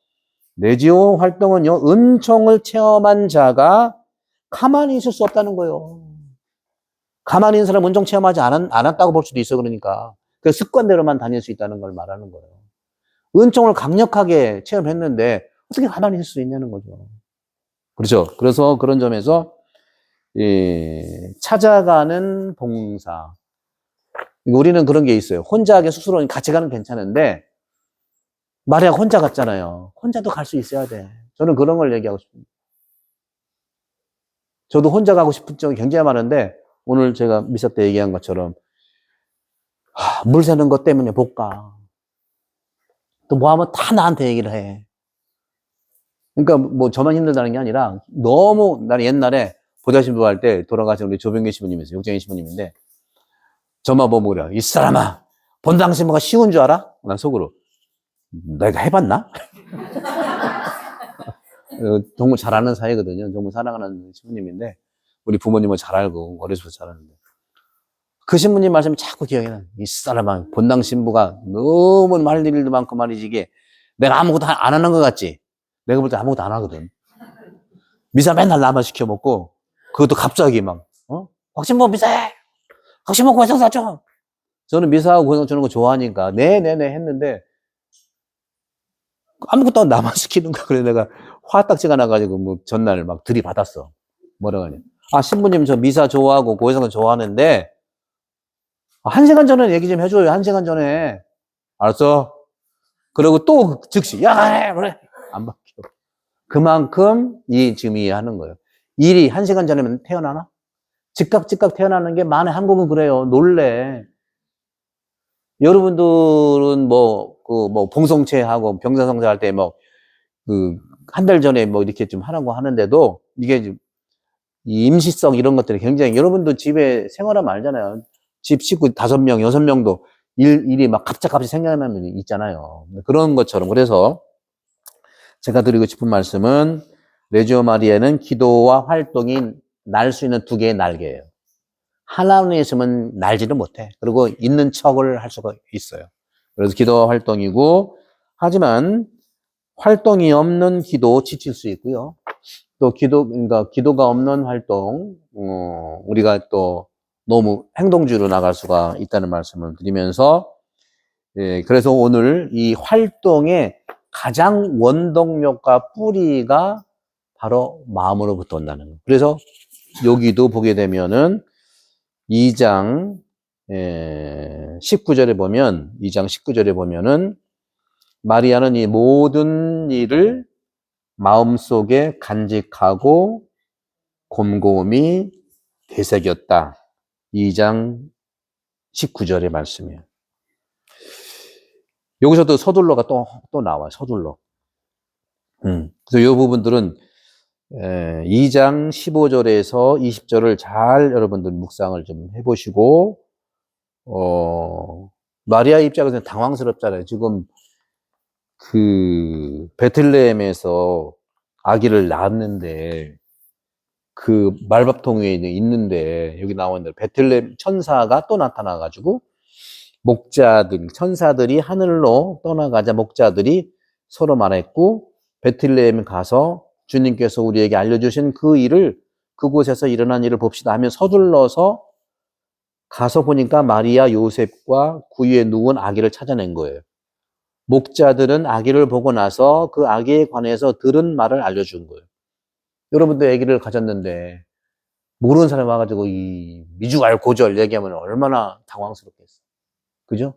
레지오 활동은요, 은총을 체험한 자가 가만히 있을 수 없다는 거예요. 가만히 있는 사람은 은총 체험하지 않았다고 볼 수도 있어, 그러니까. 그 습관대로만 다닐 수 있다는 걸 말하는 거예요. 은총을 강력하게 체험했는데 어떻게 가만히 있을 수 있냐는 거죠. 그렇죠. 그래서 그런 점에서 찾아가는 봉사. 우리는 그런 게 있어요. 혼자 하기 스스로 같이 가는 괜찮은데 마리아가 혼자 갔잖아요. 혼자도 갈 수 있어야 돼. 저는 그런 걸 얘기하고 싶습니다. 저도 혼자 가고 싶은 적이 굉장히 많은데 오늘 제가 미사 때 얘기한 것처럼 물 새는 것 때문에 못 가. 또 뭐 하면 다 나한테 얘기를 해. 그러니까 뭐 저만 힘들다는 게 아니라 너무 나는 옛날에 보좌신부 할 때 돌아가신 우리 조병기 신부님이세요. 용정희 신부님인데 저만 보면 그래요. 이 사람아 본당 신부가 쉬운 줄 알아? 난 속으로 내가 해봤나? 정말 잘 아는 사이거든요. 정말 사랑하는 신부님인데 우리 부모님은 잘 알고 어려서부터 잘 아는데 그 신부님 말씀이 자꾸 기억이 나요. 이 사람아 본당 신부가 너무 말 일도 많고 말이지 이게 내가 아무것도 안 하는 것 같지? 내가 볼 때 아무것도 안 하거든. 미사 맨날 나만 시켜 먹고 그것도 갑자기 막 곽신부 미사해! 곽신부 고해성 사줘! 저는 미사하고 고해성 주는 거 좋아하니까 네네네 했는데 아무것도 나만 시키는 거야. 그래서 내가 화딱지가 나가지고 뭐 전날 막 들이받았어. 뭐라고 하냐. 아 신부님 저 미사 좋아하고 고해성은 좋아하는데 1시간 전에 얘기 좀 해줘요. 1시간 전에. 알았어? 그리고 또 즉시 야 그래 안 바뀌어. 그만큼 지금 이해하는 거예요. 일이 1시간 전에면 태어나나? 즉각 태어나는 게 많은 한국은 그래요. 놀래. 여러분들은 봉송체하고 병사성사 할 때 한 달 전에 이렇게 좀 하라고 하는데도 이게 이 임시성 이런 것들이 굉장히 여러분도 집에 생활하면 알잖아요. 집 식구 5명, 6명도 일이 막 갑자기 생겨나는 일이 있잖아요. 그런 것처럼. 그래서 제가 드리고 싶은 말씀은 레지오 마리아는 기도와 활동이 날 수 있는 2개의 날개예요. 하나는 있으면 날지를 못해. 그리고 있는 척을 할 수가 있어요. 그래서 기도와 활동이고 하지만 활동이 없는 기도 지칠 수 있고요. 또 그러니까 기도가 없는 활동, 우리가 또 너무 행동주의로 나갈 수가 있다는 말씀을 드리면서, 그래서 오늘 이 활동의 가장 원동력과 뿌리가 바로 마음으로부터 온다는 거예요. 그래서 여기도 보게 되면은 2장 19절에 보면은 마리아는 이 모든 일을 마음속에 간직하고 곰곰이 되새겼다. 2장 19절의 말씀이에요. 여기서도 서둘러가 또 나와요. 서둘러. 그래서 이 부분들은 2장 15절에서 20절을 잘 여러분들 묵상을 좀 해보시고 마리아 입장에서는 당황스럽잖아요. 지금 그 베틀레헴에서 아기를 낳았는데 그 말밥통 위에 있는데 여기 나오는 대로 베틀레헴 천사가 또 나타나가지고 천사들이 하늘로 떠나가자 목자들이 서로 말했고 베틀레헴 가서 주님께서 우리에게 알려주신 그 일을 그곳에서 일어난 일을 봅시다 하며 서둘러서 가서 보니까 마리아 요셉과 그 위에 누운 아기를 찾아낸 거예요. 목자들은 아기를 보고 나서 그 아기에 관해서 들은 말을 알려준 거예요. 여러분도 아기를 가졌는데 모르는 사람이 와가지고 이 미주알고절 얘기하면 얼마나 당황스럽겠어요. 그죠?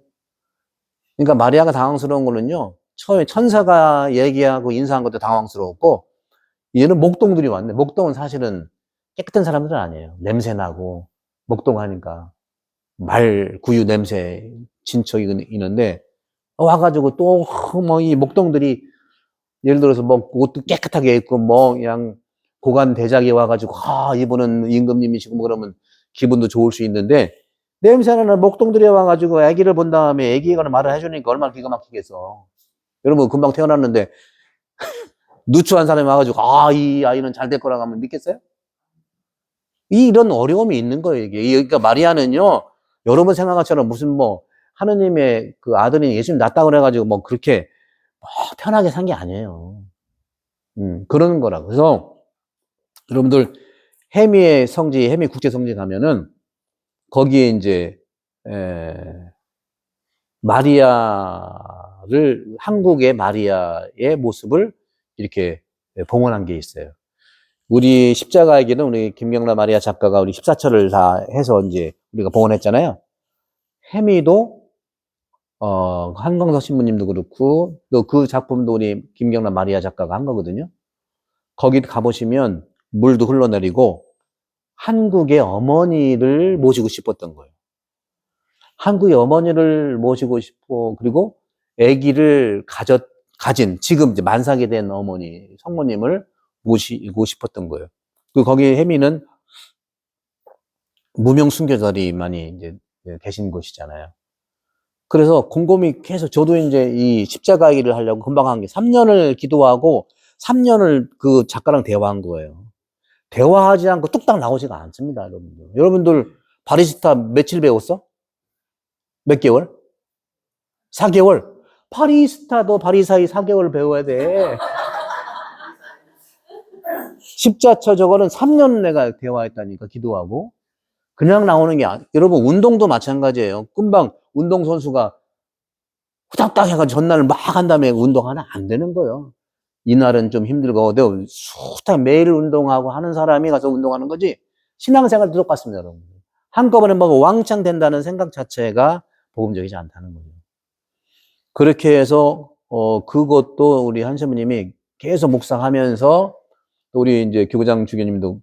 그러니까 마리아가 당황스러운 거는요. 처음에 천사가 얘기하고 인사한 것도 당황스러웠고 얘는 목동들이 왔네. 목동은 사실은 깨끗한 사람들은 아니에요. 냄새나고 목동하니까 말 구유 냄새 친척이 있는데 와가지고 또 이 목동들이 예를 들어서 옷도 깨끗하게 입고 그냥 고관 대작이 와가지고 이분은 임금님이시고 그러면 기분도 좋을 수 있는데 냄새나는 목동들이 와가지고 아기를 본 다음에 아기가 말을 해주니까 얼마나 기가 막히겠어. 여러분 금방 태어났는데 누추한 사람이 와가지고 이 아이는 잘 될 거라고 하면 믿겠어요? 이런 어려움이 있는 거예요, 이게. 그러니까 마리아는요, 여러분 생각처럼 무슨 뭐, 하느님의 그 아들이 예수님 낳았다고 그래가지고 뭐 그렇게 편하게 산 게 아니에요. 그러는 거라. 그래서 여러분들 해미의 성지, 해미 국제 성지 가면은 거기에 이제 마리아를 한국의 마리아의 모습을 이렇게 봉헌한 게 있어요. 우리 십자가의 길은 우리 김경라 마리아 작가가 우리 14처를 다 해서 이제 우리가 봉헌했잖아요. 해미도 한광석 신부님도 그렇고 또 그 작품도 우리 김경라 마리아 작가가 한 거거든요. 거기 가보시면 물도 흘러내리고 한국의 어머니를 모시고 싶었던 거예요. 한국의 어머니를 모시고 싶고 그리고 아기를 가진 지금 이제 만삭이 된 어머니 성모님을 모시고 싶었던 거예요. 그 거기 해미는 무명 순교자들이 많이 이제 계신 곳이잖아요. 그래서 곰곰이 계속 저도 이제 이 십자가 일을 하려고 금방 한 게 3년을 기도하고 3년을 그 작가랑 대화한 거예요. 대화하지 않고 뚝딱 나오지가 않습니다, 여러분들. 여러분들 바리스타 며칠 배웠어? 몇 개월? 4개월? 바리스타도 바리사이 4개월 배워야 돼. 십자처 저거는 3년 내가 대화했다니까, 기도하고. 그냥 나오는 게 여러분, 운동도 마찬가지예요. 금방 운동선수가 후닥닥 해가지고 전날 막 한 다음에 운동하면 안 되는 거예요. 이날은 좀 힘들고, 후딱 매일 운동하고 하는 사람이 가서 운동하는 거지, 신앙생활도 똑같습니다, 여러분. 한꺼번에 막 왕창 된다는 생각 자체가 복음적이지 않다는 거죠. 그렇게 해서, 그것도 우리 한세부님이 계속 묵상하면서, 또 우리 이제 교구장 주교님도,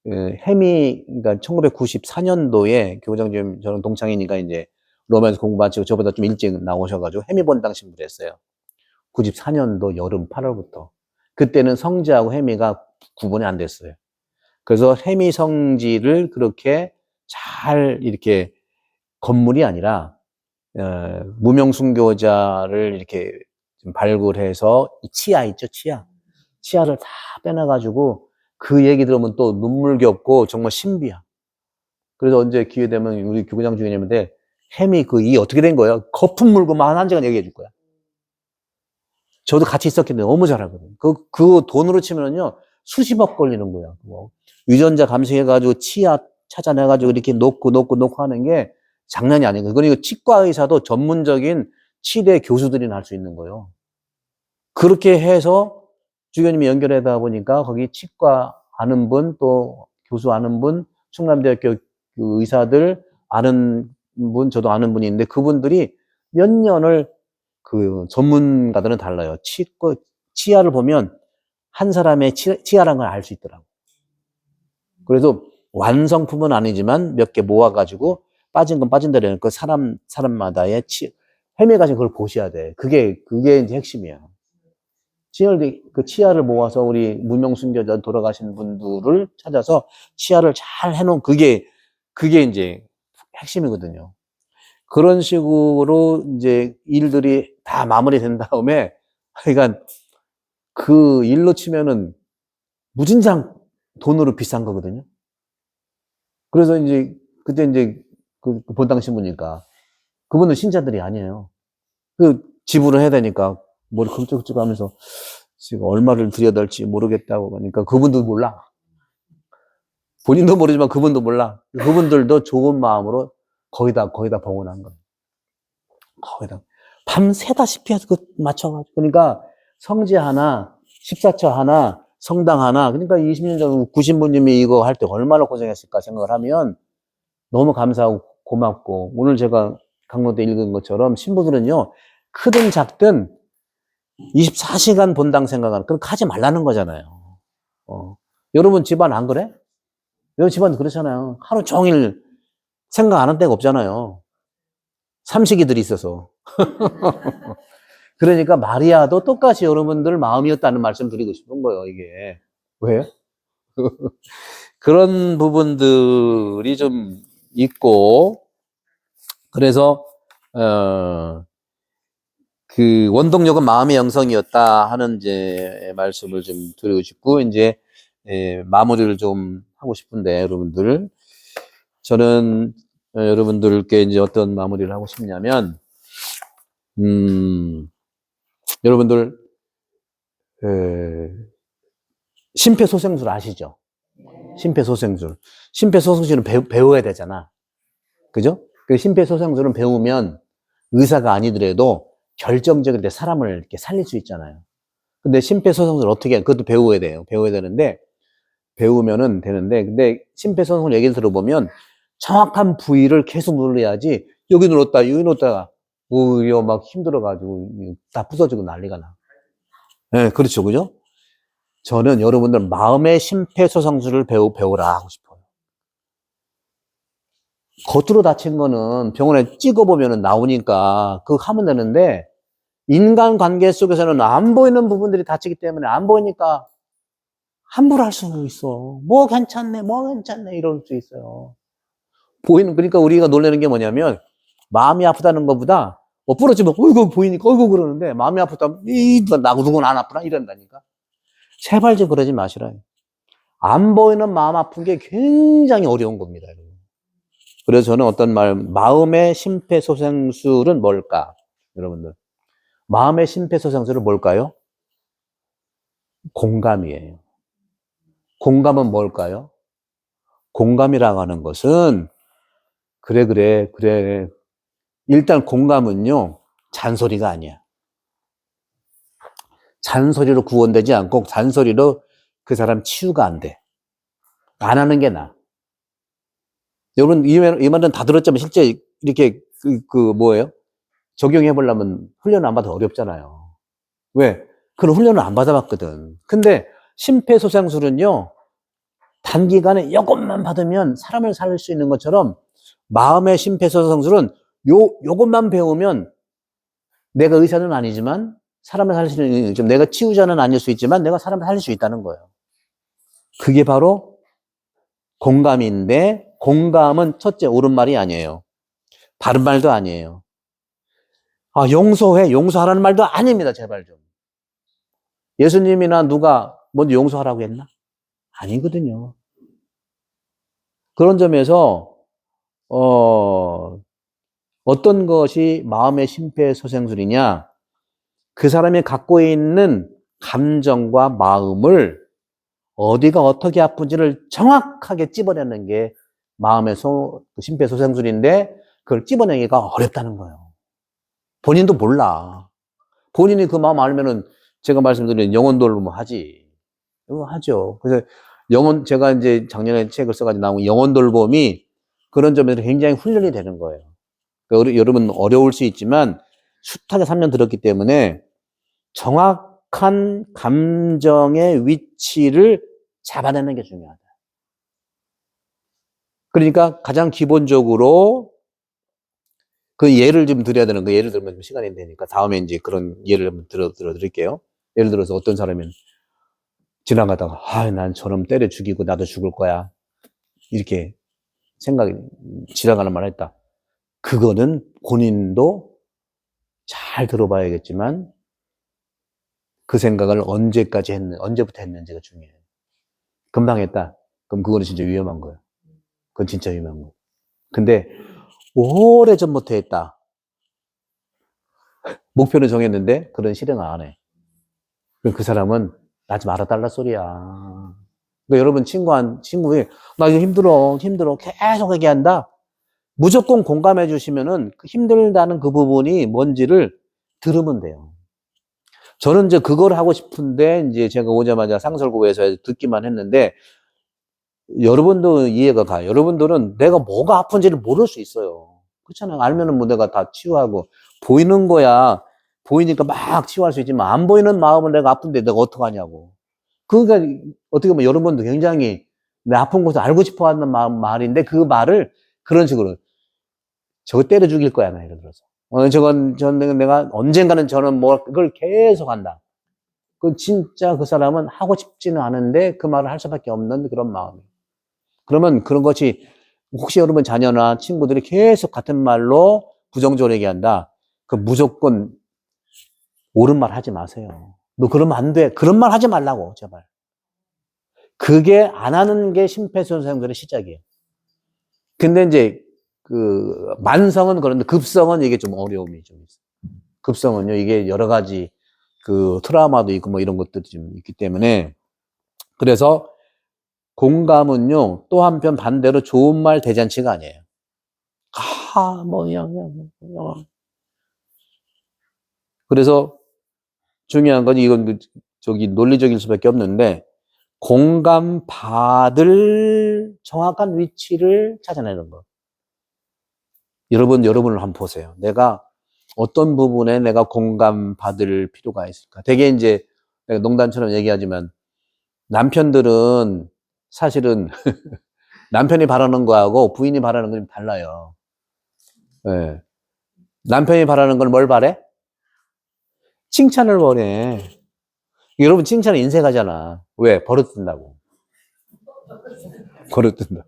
해미, 그러니까 1994년도에 교구장 주교님, 저는 동창이니까 이제 로마에서 공부 마치고 저보다 좀 일찍 나오셔가지고 해미본당 신부를 했어요. 94년도 여름 8월부터. 그때는 성지하고 해미가 구분이 안 됐어요. 그래서 해미 성지를 그렇게 잘 이렇게 건물이 아니라 무명 순교자를 이렇게 좀 발굴해서 치아 있죠, 치아. 치아를 다 빼놔가지고 그 얘기 들으면 또 눈물겹고 정말 신비야. 그래서 언제 기회 되면 우리 교구장 주교님한테 해미 그 이 어떻게 된 거예요? 거품 물고 막 한 시간 얘기해 줄 거야. 저도 같이 있었기 때문에 너무 잘 알거든요. 그 돈으로 치면은요, 수십억 걸리는 거야. 뭐, 유전자 감식해가지고 치아 찾아내가지고 이렇게 놓고 하는 게 장난이 아니고, 그러니까 치과 의사도 전문적인 치대 교수들이 할 수 있는 거예요. 그렇게 해서 주교님이 연결하다 보니까 거기 치과 아는 분, 또 교수 아는 분, 충남대학교 그 의사들 아는 분, 저도 아는 분이 있는데 그분들이 몇 년을 그 전문가들은 달라요. 치아를 보면 한 사람의 치아라는 걸 알 수 있더라고. 그래서 완성품은 아니지만 몇 개 모아가지고 빠진 건 빠진다라는 그 사람마다의 헤매가지고 그걸 보셔야 돼. 그게 이제 핵심이야. 그 치아를 모아서 우리 무명순교자 돌아가신 분들을 찾아서 치아를 잘 해놓은 그게 이제 핵심이거든요. 그런 식으로 이제 일들이 다 마무리된 다음에, 그러니까 그 일로 치면은 무진장 돈으로 비싼 거거든요. 그래서 이제 그때 이제 그 본당 신부니까 그분은 신자들이 아니에요. 그 지불을 해야 되니까 머리 긁적긁적 하면서 지금 얼마를 드려야 될지 모르겠다고 하니까 그분도 몰라. 본인도 모르지만 그분도 몰라. 그분들도 좋은 마음으로 거기다 봉헌한 거예요. 거기다 밤새다시피 해서 그 맞춰가지고. 그러니까 성지 하나, 14처 하나, 성당 하나. 그러니까 20년 전 구신부님이 이거 할 때 얼마나 고생했을까 생각을 하면 너무 감사하고 고맙고, 오늘 제가 강론 때 읽은 것처럼 신부들은요, 크든 작든 24시간 본당 생각하는, 그럼 하지 말라는 거잖아요. 여러분 집안 안 그래? 여러분 집안 그렇잖아요. 하루 종일 생각 안 할 데가 없잖아요. 삼식이들이 있어서. 그러니까 마리아도 똑같이 여러분들 마음이었다는 말씀 드리고 싶은 거예요, 이게. 왜? 그런 부분들이 좀 있고, 그래서, 그 원동력은 마음의 영성이었다 하는 이제 말씀을 좀 드리고 싶고, 이제, 마무리를 좀 하고 싶은데, 여러분들. 저는 여러분들께 이제 어떤 마무리를 하고 싶냐면, 여러분들, 심폐소생술 아시죠? 심폐소생술. 심폐소생술은 배워야 되잖아. 그죠? 그 심폐소생술은 배우면 의사가 아니더라도 결정적일 때 사람을 이렇게 살릴 수 있잖아요. 근데 심폐소생술 어떻게 해? 그것도 배워야 돼요. 배워야 되는데, 배우면은 되는데, 근데 심폐소생술 얘기를 들어보면 정확한 부위를 계속 눌러야지, 여기 눌렀다, 여기 눌렀다가, 이거 막 힘들어가지고, 다 부서지고 난리가 나. 네, 그렇죠. 그죠? 저는 여러분들 마음의 심폐소생술을 배우라 하고 싶어요. 겉으로 다친 거는 병원에 찍어보면 나오니까 그거 하면 되는데, 인간관계 속에서는 안 보이는 부분들이 다치기 때문에 안 보이니까 함부로 할 수는 있어. 뭐 괜찮네, 뭐 괜찮네, 이럴 수 있어요. 그러니까 우리가 놀라는 게 뭐냐면, 마음이 아프다는 것보다, 부러지면, 어이구, 보이니까, 어이구, 그러는데, 마음이 아프다, 나고 누구는 안 아프나? 이런다니까. 제발 좀 그러지 마시라. 안 보이는 마음 아픈 게 굉장히 어려운 겁니다, 여러분. 그래서 저는 마음의 심폐소생술은 뭘까? 여러분들. 마음의 심폐소생술은 뭘까요? 공감이에요. 공감은 뭘까요? 공감이라고 하는 것은, 그래. 일단 공감은요, 잔소리가 아니야. 잔소리로 구원되지 않고, 잔소리로 그 사람 치유가 안 돼. 안 하는 게 나아. 여러분, 이 말은 다 들었지만, 실제 이렇게, 뭐예요? 적용해 보려면 훈련을 안 받아 어렵잖아요. 왜? 그런 훈련을 안 받아봤거든. 근데 심폐소생술은요, 단기간에 이것만 받으면 사람을 살릴 수 있는 것처럼 마음의 심폐소생술은 요것만 배우면 내가 의사는 아니지만 사람을 살릴 수 있는, 좀 내가 치유자는 아닐 수 있지만 내가 사람을 살릴 수 있다는 거예요. 그게 바로 공감인데, 공감은 첫째 옳은 말이 아니에요. 바른 말도 아니에요. 용서하라는 말도 아닙니다. 제발 좀. 예수님이나 누가 먼저 용서하라고 했나? 아니거든요. 그런 점에서 어떤 것이 마음의 심폐소생술이냐? 그 사람이 갖고 있는 감정과 마음을 어디가 어떻게 아픈지를 정확하게 찝어내는 게 마음의 심폐소생술인데, 그걸 찝어내기가 어렵다는 거예요. 본인도 몰라. 본인이 그 마음 알면은 제가 말씀드린 영혼돌보 하지. 이거 하죠. 그래서 제가 이제 작년에 책을 써가지고 나온 영혼돌봄이 그런 점에서 굉장히 훈련이 되는 거예요. 그러니까 여러분 어려울 수 있지만 숱하게 3년 들었기 때문에 정확한 감정의 위치를 잡아내는 게 중요하다. 그러니까 가장 기본적으로 그 예를 좀 드려야 되는 거, 예를 들면 시간이 되니까 다음에 이제 그런 예를 한번 들어드릴게요. 예를 들어서 어떤 사람이 지나가다가, 난 저놈 때려 죽이고 나도 죽을 거야. 이렇게 지나가는 말을 했다. 그거는 본인도 잘 들어봐야겠지만 그 생각을 언제부터 했는지가 중요해요. 금방 했다. 그럼 그거는 진짜 위험한 거예요. 그건 진짜 위험한 거예요. 근데 오래전부터 했다. 목표는 정했는데 그런 실행을 안 해. 그럼 그 사람은 나 좀 알아달라 소리야. 그러니까 여러분 친구에 나 이거 힘들어 계속 얘기한다. 무조건 공감해 주시면은 힘들다는 그 부분이 뭔지를 들으면 돼요. 저는 이제 그걸 하고 싶은데 이제 제가 오자마자 상설고에서 듣기만 했는데 여러분도 이해가 가요. 여러분들은 내가 뭐가 아픈지를 모를 수 있어요. 그렇잖아요. 알면은 뭐 내가 다 치유하고 보이는 거야. 보이니까 막 치유할 수 있지만 안 보이는 마음은 내가 아픈데 내가 어떡하냐고. 그러니까 어떻게 보면 여러분도 굉장히 내 아픈 곳을 알고 싶어 하는 말인데 그 말을 그런 식으로 저거 때려 죽일 거야, 나 예를 들어서. 내가 언젠가는 저는 그걸 계속 한다. 진짜 그 사람은 하고 싶지는 않은데 그 말을 할 수밖에 없는 그런 마음이에요. 그러면 그런 것이 혹시 여러분 자녀나 친구들이 계속 같은 말로 부정적으로 얘기한다. 그 무조건 옳은 말 하지 마세요. 너 그러면 안 돼. 그런 말 하지 말라고, 제발. 그게 안 하는 게 심폐소생술의 시작이에요. 근데 이제 그 만성은 그런데 급성은 이게 좀 어려움이 좀 있어요. 급성은요, 이게 여러 가지 그 트라우마도 있고 뭐 이런 것들이 좀 있기 때문에 그래서 공감은요, 또 한편 반대로 좋은 말 대잔치가 아니에요. 뭐야. 그래서 중요한 건 이건 저기 논리적일 수밖에 없는데 공감받을 정확한 위치를 찾아내는 거. 여러분을 한번 보세요. 내가 어떤 부분에 내가 공감받을 필요가 있을까? 되게 이제 내가 농담처럼 얘기하지만 남편들은 사실은 남편이 바라는 거하고 부인이 바라는 건 달라요. 네. 남편이 바라는 건 뭘 바래? 칭찬을 원해. 여러분 칭찬은 인색하잖아. 왜? 버릇든다고. 버릇든다.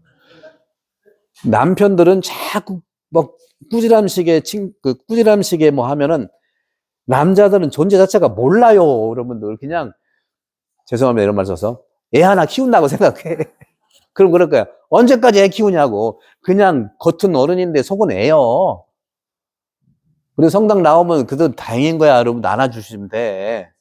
남편들은 자꾸 뭐 꾸지람식의 꾸지람식의 뭐 하면은 남자들은 존재 자체가 몰라요. 여러분들 그냥 죄송합니다 이런 말 써서 애 하나 키운다고 생각해. 그럼 그럴 거야. 언제까지 애 키우냐고. 그냥 겉은 어른인데 속은 애요. 그리고 성당 나오면 그도 다행인 거야. 여러분 안아주시면 돼.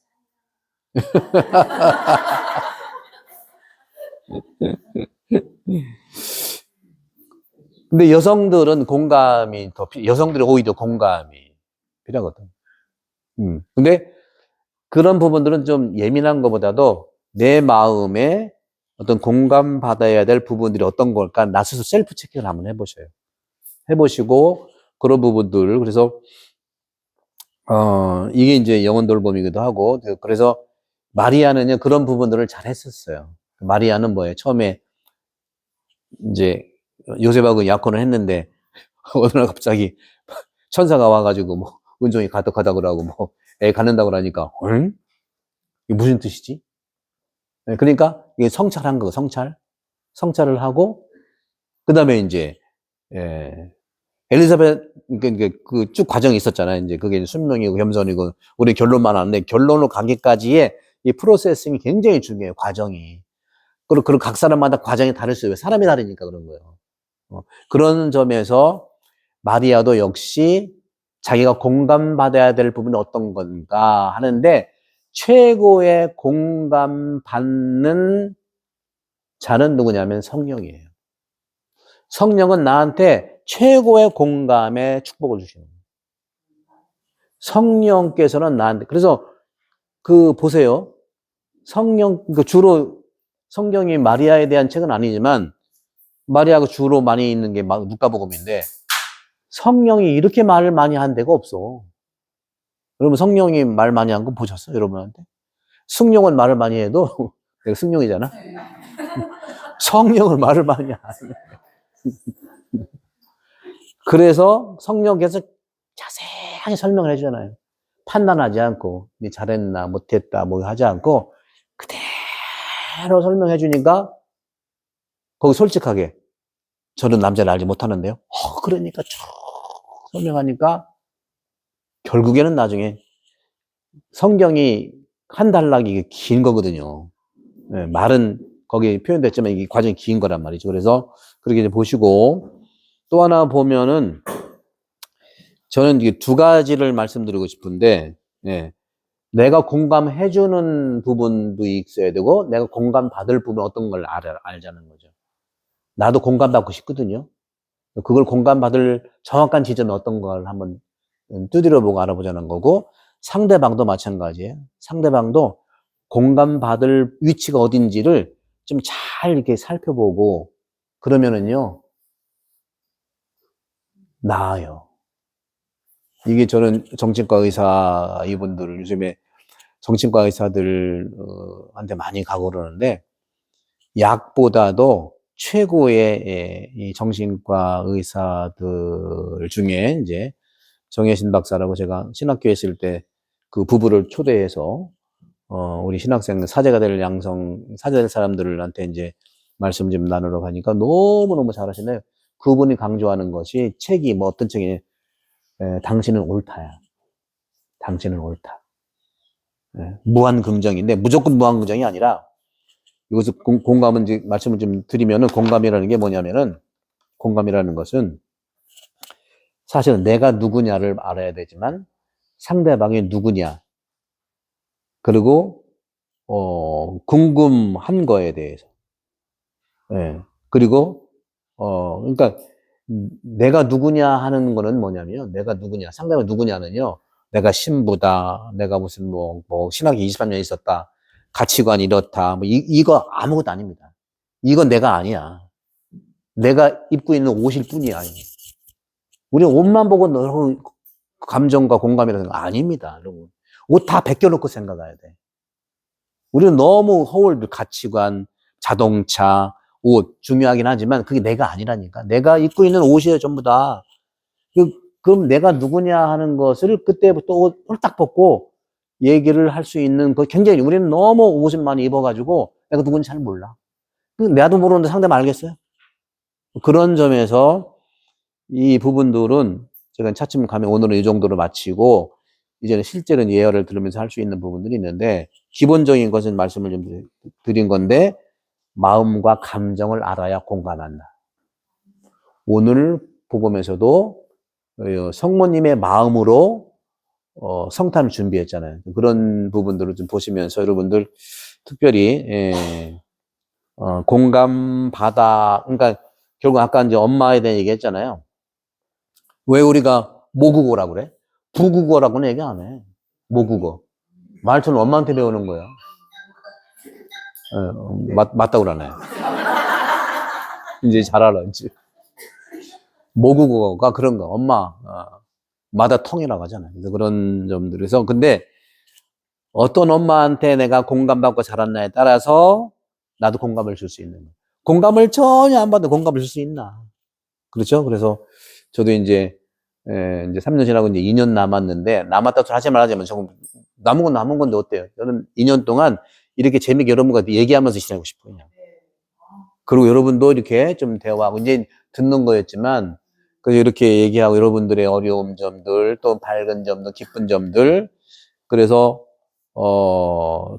근데 여성들은 공감이 여성들이 오히려 공감이 필요하거든. 근데 그런 부분들은 좀 예민한 것보다도 내 마음에 어떤 공감받아야 될 부분들이 어떤 걸까? 나 스스로 셀프 체크를 한번 해보셔요. 해보시고, 그런 부분들. 그래서, 이게 이제 영혼 돌봄이기도 하고, 그래서 마리아는요, 그런 부분들을 잘 했었어요. 마리아는 뭐예요? 처음에 이제 요셉하고 약혼을 했는데, 어느 날 갑자기 천사가 와가지고 뭐, 은총이 가득하다 그러고 뭐, 애 갖는다고 그러니까, 응? 이게 무슨 뜻이지? 네, 그러니까 이게 성찰한 거, 성찰을 하고 그 다음에 이제 예, 엘리자벳 그 쭉 과정이 있었잖아요. 이제 그게 순명이고 겸손이고 우리 결론만 하는데 결론을 가기까지의 이 프로세싱이 굉장히 중요해요. 과정이. 그리고 각 사람마다 과정이 다를 수 있어요. 사람이 다르니까 그런 거예요. 그런 점에서 마리아도 역시 자기가 공감받아야 될 부분이 어떤 건가 하는데 최고의 공감받는 자는 누구냐면 성령이에요. 성령은 나한테 최고의 공감의 축복을 주시는 거예요. 성령께서는 나한테, 그래서 그 보세요. 주로 성경이 마리아에 대한 책은 아니지만 마리아가 주로 많이 있는 게 누가복음인데 성령이 이렇게 말을 많이 한 데가 없어. 여러분 성령이 말 많이 한 거 보셨어요? 여러분한테? 승용은 말을 많이 해도 내가 승용이잖아. 성령을 말을 많이 안 해. 그래서 성령께서 자세하게 설명을 해주잖아요. 판단하지 않고, 네 잘했나, 못했다, 뭐 하지 않고, 그대로 설명해 주니까, 거기 솔직하게, 저는 남자를 알지 못하는데요. 그러니까 쭉 설명하니까, 결국에는 나중에 성경이 한 단락이 긴 거거든요. 네, 말은 거기 표현됐지만 이게 과정이 긴 거란 말이죠. 그래서 그렇게 이제 보시고, 또 하나 보면은, 저는 이게 두 가지를 말씀드리고 싶은데, 예. 내가 공감해주는 부분도 있어야 되고, 내가 공감받을 부분 어떤 걸 알자는 거죠. 나도 공감받고 싶거든요. 그걸 공감받을 정확한 지점이 어떤 걸 한번 두드려보고 알아보자는 거고, 상대방도 마찬가지예요. 상대방도 공감받을 위치가 어딘지를 좀 잘 이렇게 살펴보고, 그러면은요, 나아요. 이게 저는 정신과 의사 이분들 요즘에 정신과 의사들한테 많이 가고 그러는데 약보다도 최고의 이 정신과 의사들 중에 이제 정혜신 박사라고 제가 신학교에 있을 때 그 부부를 초대해서 우리 신학생 사제가 될 사제 될 사람들한테 이제 말씀 좀 나누러 가니까 너무너무 잘하시네요. 그분이 강조하는 것이 책이 뭐 어떤 책이 당신은 옳다야. 당신은 옳다. 무한 긍정인데 무조건 무한 긍정이 아니라 이것을 공감은 이제 말씀을 좀 드리면은 공감이라는 게 뭐냐면은 공감이라는 것은 사실은 내가 누구냐를 알아야 되지만 상대방이 누구냐 그리고 궁금한 거에 대해서 예. 그리고 그러니까 내가 누구냐 하는 거는 뭐냐면 내가 누구냐 상대방이 누구냐는요 내가 신부다 내가 무슨 뭐 신학이 23년 있었다 가치관이 이렇다 뭐 이거 아무것도 아닙니다. 이건 내가 아니야. 내가 입고 있는 옷일 뿐이야. 우리는 옷만 보고 너무 감정과 공감이라는 거 아닙니다, 여러분. 옷 다 벗겨놓고 생각해야 돼. 우리는 너무 허울 가치관, 자동차, 옷 중요하긴 하지만 그게 내가 아니라니까. 내가 입고 있는 옷이에요, 전부 다. 그럼 내가 누구냐 하는 것을 그때부터 옷 홀딱 벗고 얘기를 할 수 있는 그 굉장히 우리는 너무 옷을 많이 입어가지고 내가 누군지 잘 몰라. 나도 모르는데 상대방 알겠어요? 그런 점에서 이 부분들은 제가 차츰 가면 오늘은 이 정도로 마치고 이제는 실제로는 예언을 들으면서 할 수 있는 부분들이 있는데 기본적인 것은 말씀을 좀 드린 건데 마음과 감정을 알아야 공감한다. 오늘 복음에서도 성모님의 마음으로 성탄을 준비했잖아요. 그런 부분들을 좀 보시면서 여러분들 특별히 공감받아 그러니까 결국 아까 이제 엄마에 대한 얘기 했잖아요. 왜 우리가 모국어라고 그래? 부국어라고는 얘기 안 해. 모국어. 말투는 엄마한테 배우는 거야. 맞다고 그러네. 이제 잘 알아, 이제. 모국어가 그런 거. 엄마, 마다 통이라고 하잖아요. 그래서 그런 점들에서. 근데 어떤 엄마한테 내가 공감받고 자랐나에 따라서 나도 공감을 줄 수 있는 거야. 공감을 전혀 안 받아도 공감을 줄 수 있나. 그렇죠? 그래서 저도 이제 3년 지나고 이제 2년 남았는데, 남았다고 하지 말하자면, 조금, 남은 건데 어때요? 저는 2년 동안 이렇게 재미있게 여러분과 얘기하면서 지내고 싶어요. 그냥. 그리고 여러분도 이렇게 좀 대화하고, 이제 듣는 거였지만, 그래서 이렇게 얘기하고 여러분들의 어려운 점들, 또 밝은 점들, 기쁜 점들. 그래서,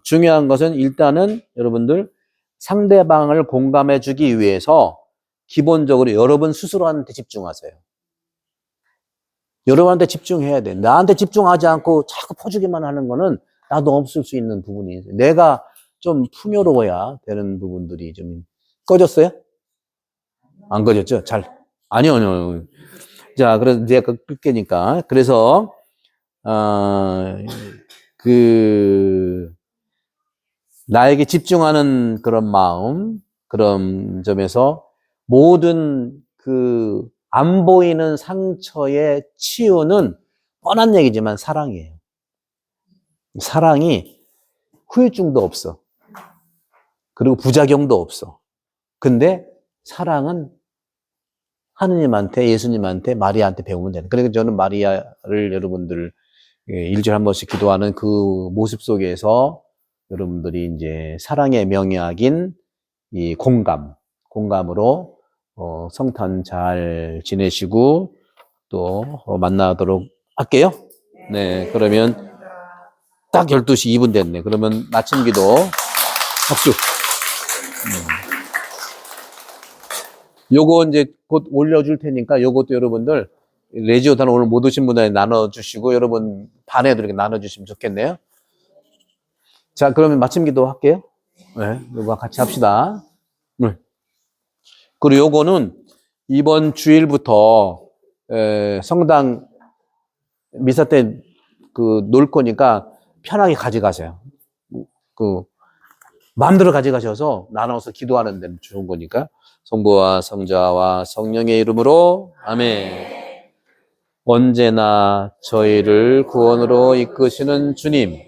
중요한 것은 일단은 여러분들 상대방을 공감해 주기 위해서 기본적으로 여러분 스스로한테 집중하세요. 여러분한테 집중해야 돼. 나한테 집중하지 않고 자꾸 퍼주기만 하는 거는 나도 없을 수 있는 부분이 내가 좀 풍요로워야 되는 부분들이 좀 꺼졌어요? 안 꺼졌죠? 아니요. 자, 그래서 이제 끌게니까. 그래서, 나에게 집중하는 그런 마음, 그런 점에서 모든 안 보이는 상처의 치유는 뻔한 얘기지만 사랑이에요. 사랑이 후유증도 없어. 그리고 부작용도 없어. 근데 사랑은 하느님한테, 예수님한테, 마리아한테 배우면 되는. 그러니까 저는 마리아를 여러분들 일주일에 한 번씩 기도하는 그 모습 속에서 여러분들이 이제 사랑의 명약인 이 공감으로 성탄 잘 지내시고 또 만나도록 할게요. 네, 그러면 딱 12시 2분 됐네. 그러면 마침 기도 박수. 요거 이제 곧 올려줄 테니까 요것도 여러분들 레지오단 오늘 못 오신 분들에 나눠주시고 여러분 반에도 이렇게 나눠주시면 좋겠네요. 자, 그러면 마침 기도 할게요. 네, 요거 같이 합시다. 네. 그리고 요거는 이번 주일부터 성당 미사 때 놀 거니까 편하게 가져가세요. 마음대로 가져가셔서 나눠서 기도하는 데는 좋은 거니까. 성부와 성자와 성령의 이름으로 아멘. 언제나 저희를 구원으로 이끄시는 주님,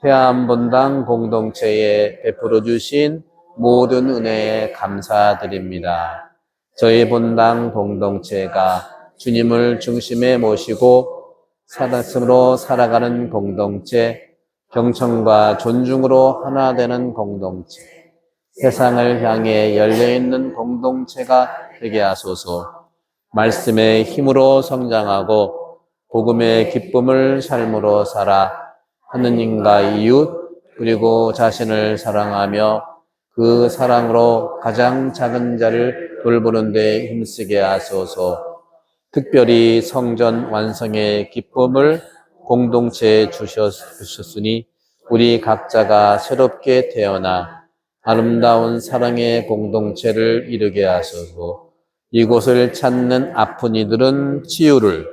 태암본당 공동체에 베풀어 주신 모든 은혜에 감사드립니다. 저희 본당 공동체가 주님을 중심에 모시고 사랑으로 살아가는 공동체, 경청과 존중으로 하나 되는 공동체, 세상을 향해 열려있는 공동체가 되게 하소서. 말씀의 힘으로 성장하고 복음의 기쁨을 삶으로 살아 하느님과 이웃 그리고 자신을 사랑하며 그 사랑으로 가장 작은 자를 돌보는 데 힘쓰게 하소서. 특별히 성전 완성의 기쁨을 공동체에 주셨으니 우리 각자가 새롭게 태어나 아름다운 사랑의 공동체를 이루게 하소서. 이곳을 찾는 아픈 이들은 치유를,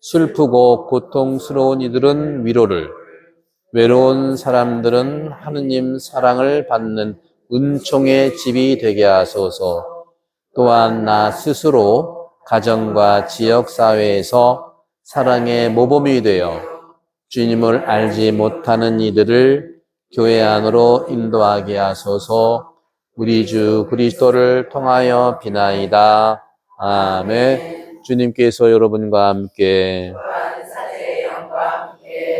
슬프고 고통스러운 이들은 위로를, 외로운 사람들은 하느님 사랑을 받는 은총의 집이 되게 하소서. 또한 나 스스로 가정과 지역사회에서 사랑의 모범이 되어 주님을 알지 못하는 이들을 교회 안으로 인도하게 하소서. 우리 주 그리스도를 통하여 비나이다. 아멘. 주님께서 여러분과 함께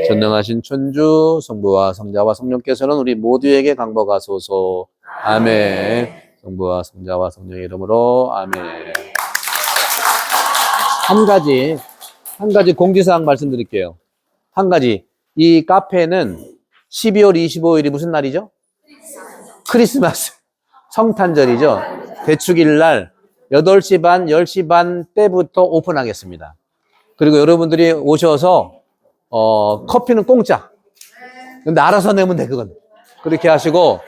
전능하신 천주 성부와 성자와 성령께서는 우리 모두에게 강복하소서. 아멘. 성부와 성자와 성령의 이름으로 아멘. 한 가지 공지사항 말씀드릴게요. 한 가지. 이 카페는 12월 25일이 무슨 날이죠? 크리스마스. 성탄절이죠. 대축일 날 8시 반, 10시 반 때부터 오픈하겠습니다. 그리고 여러분들이 오셔서 커피는 공짜. 근데 알아서 내면 돼, 그건. 그렇게 하시고,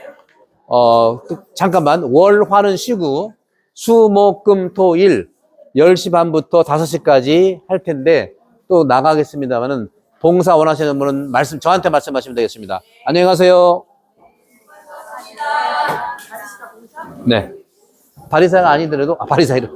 잠깐만, 월, 화는 쉬고, 수, 목, 금, 토, 일, 10시 반부터 5시까지 할 텐데, 또 나가겠습니다만은, 봉사 원하시는 분은 저한테 말씀하시면 되겠습니다. 안녕히 가세요. 네. 바리사가 아니더라도, 바리사 이름.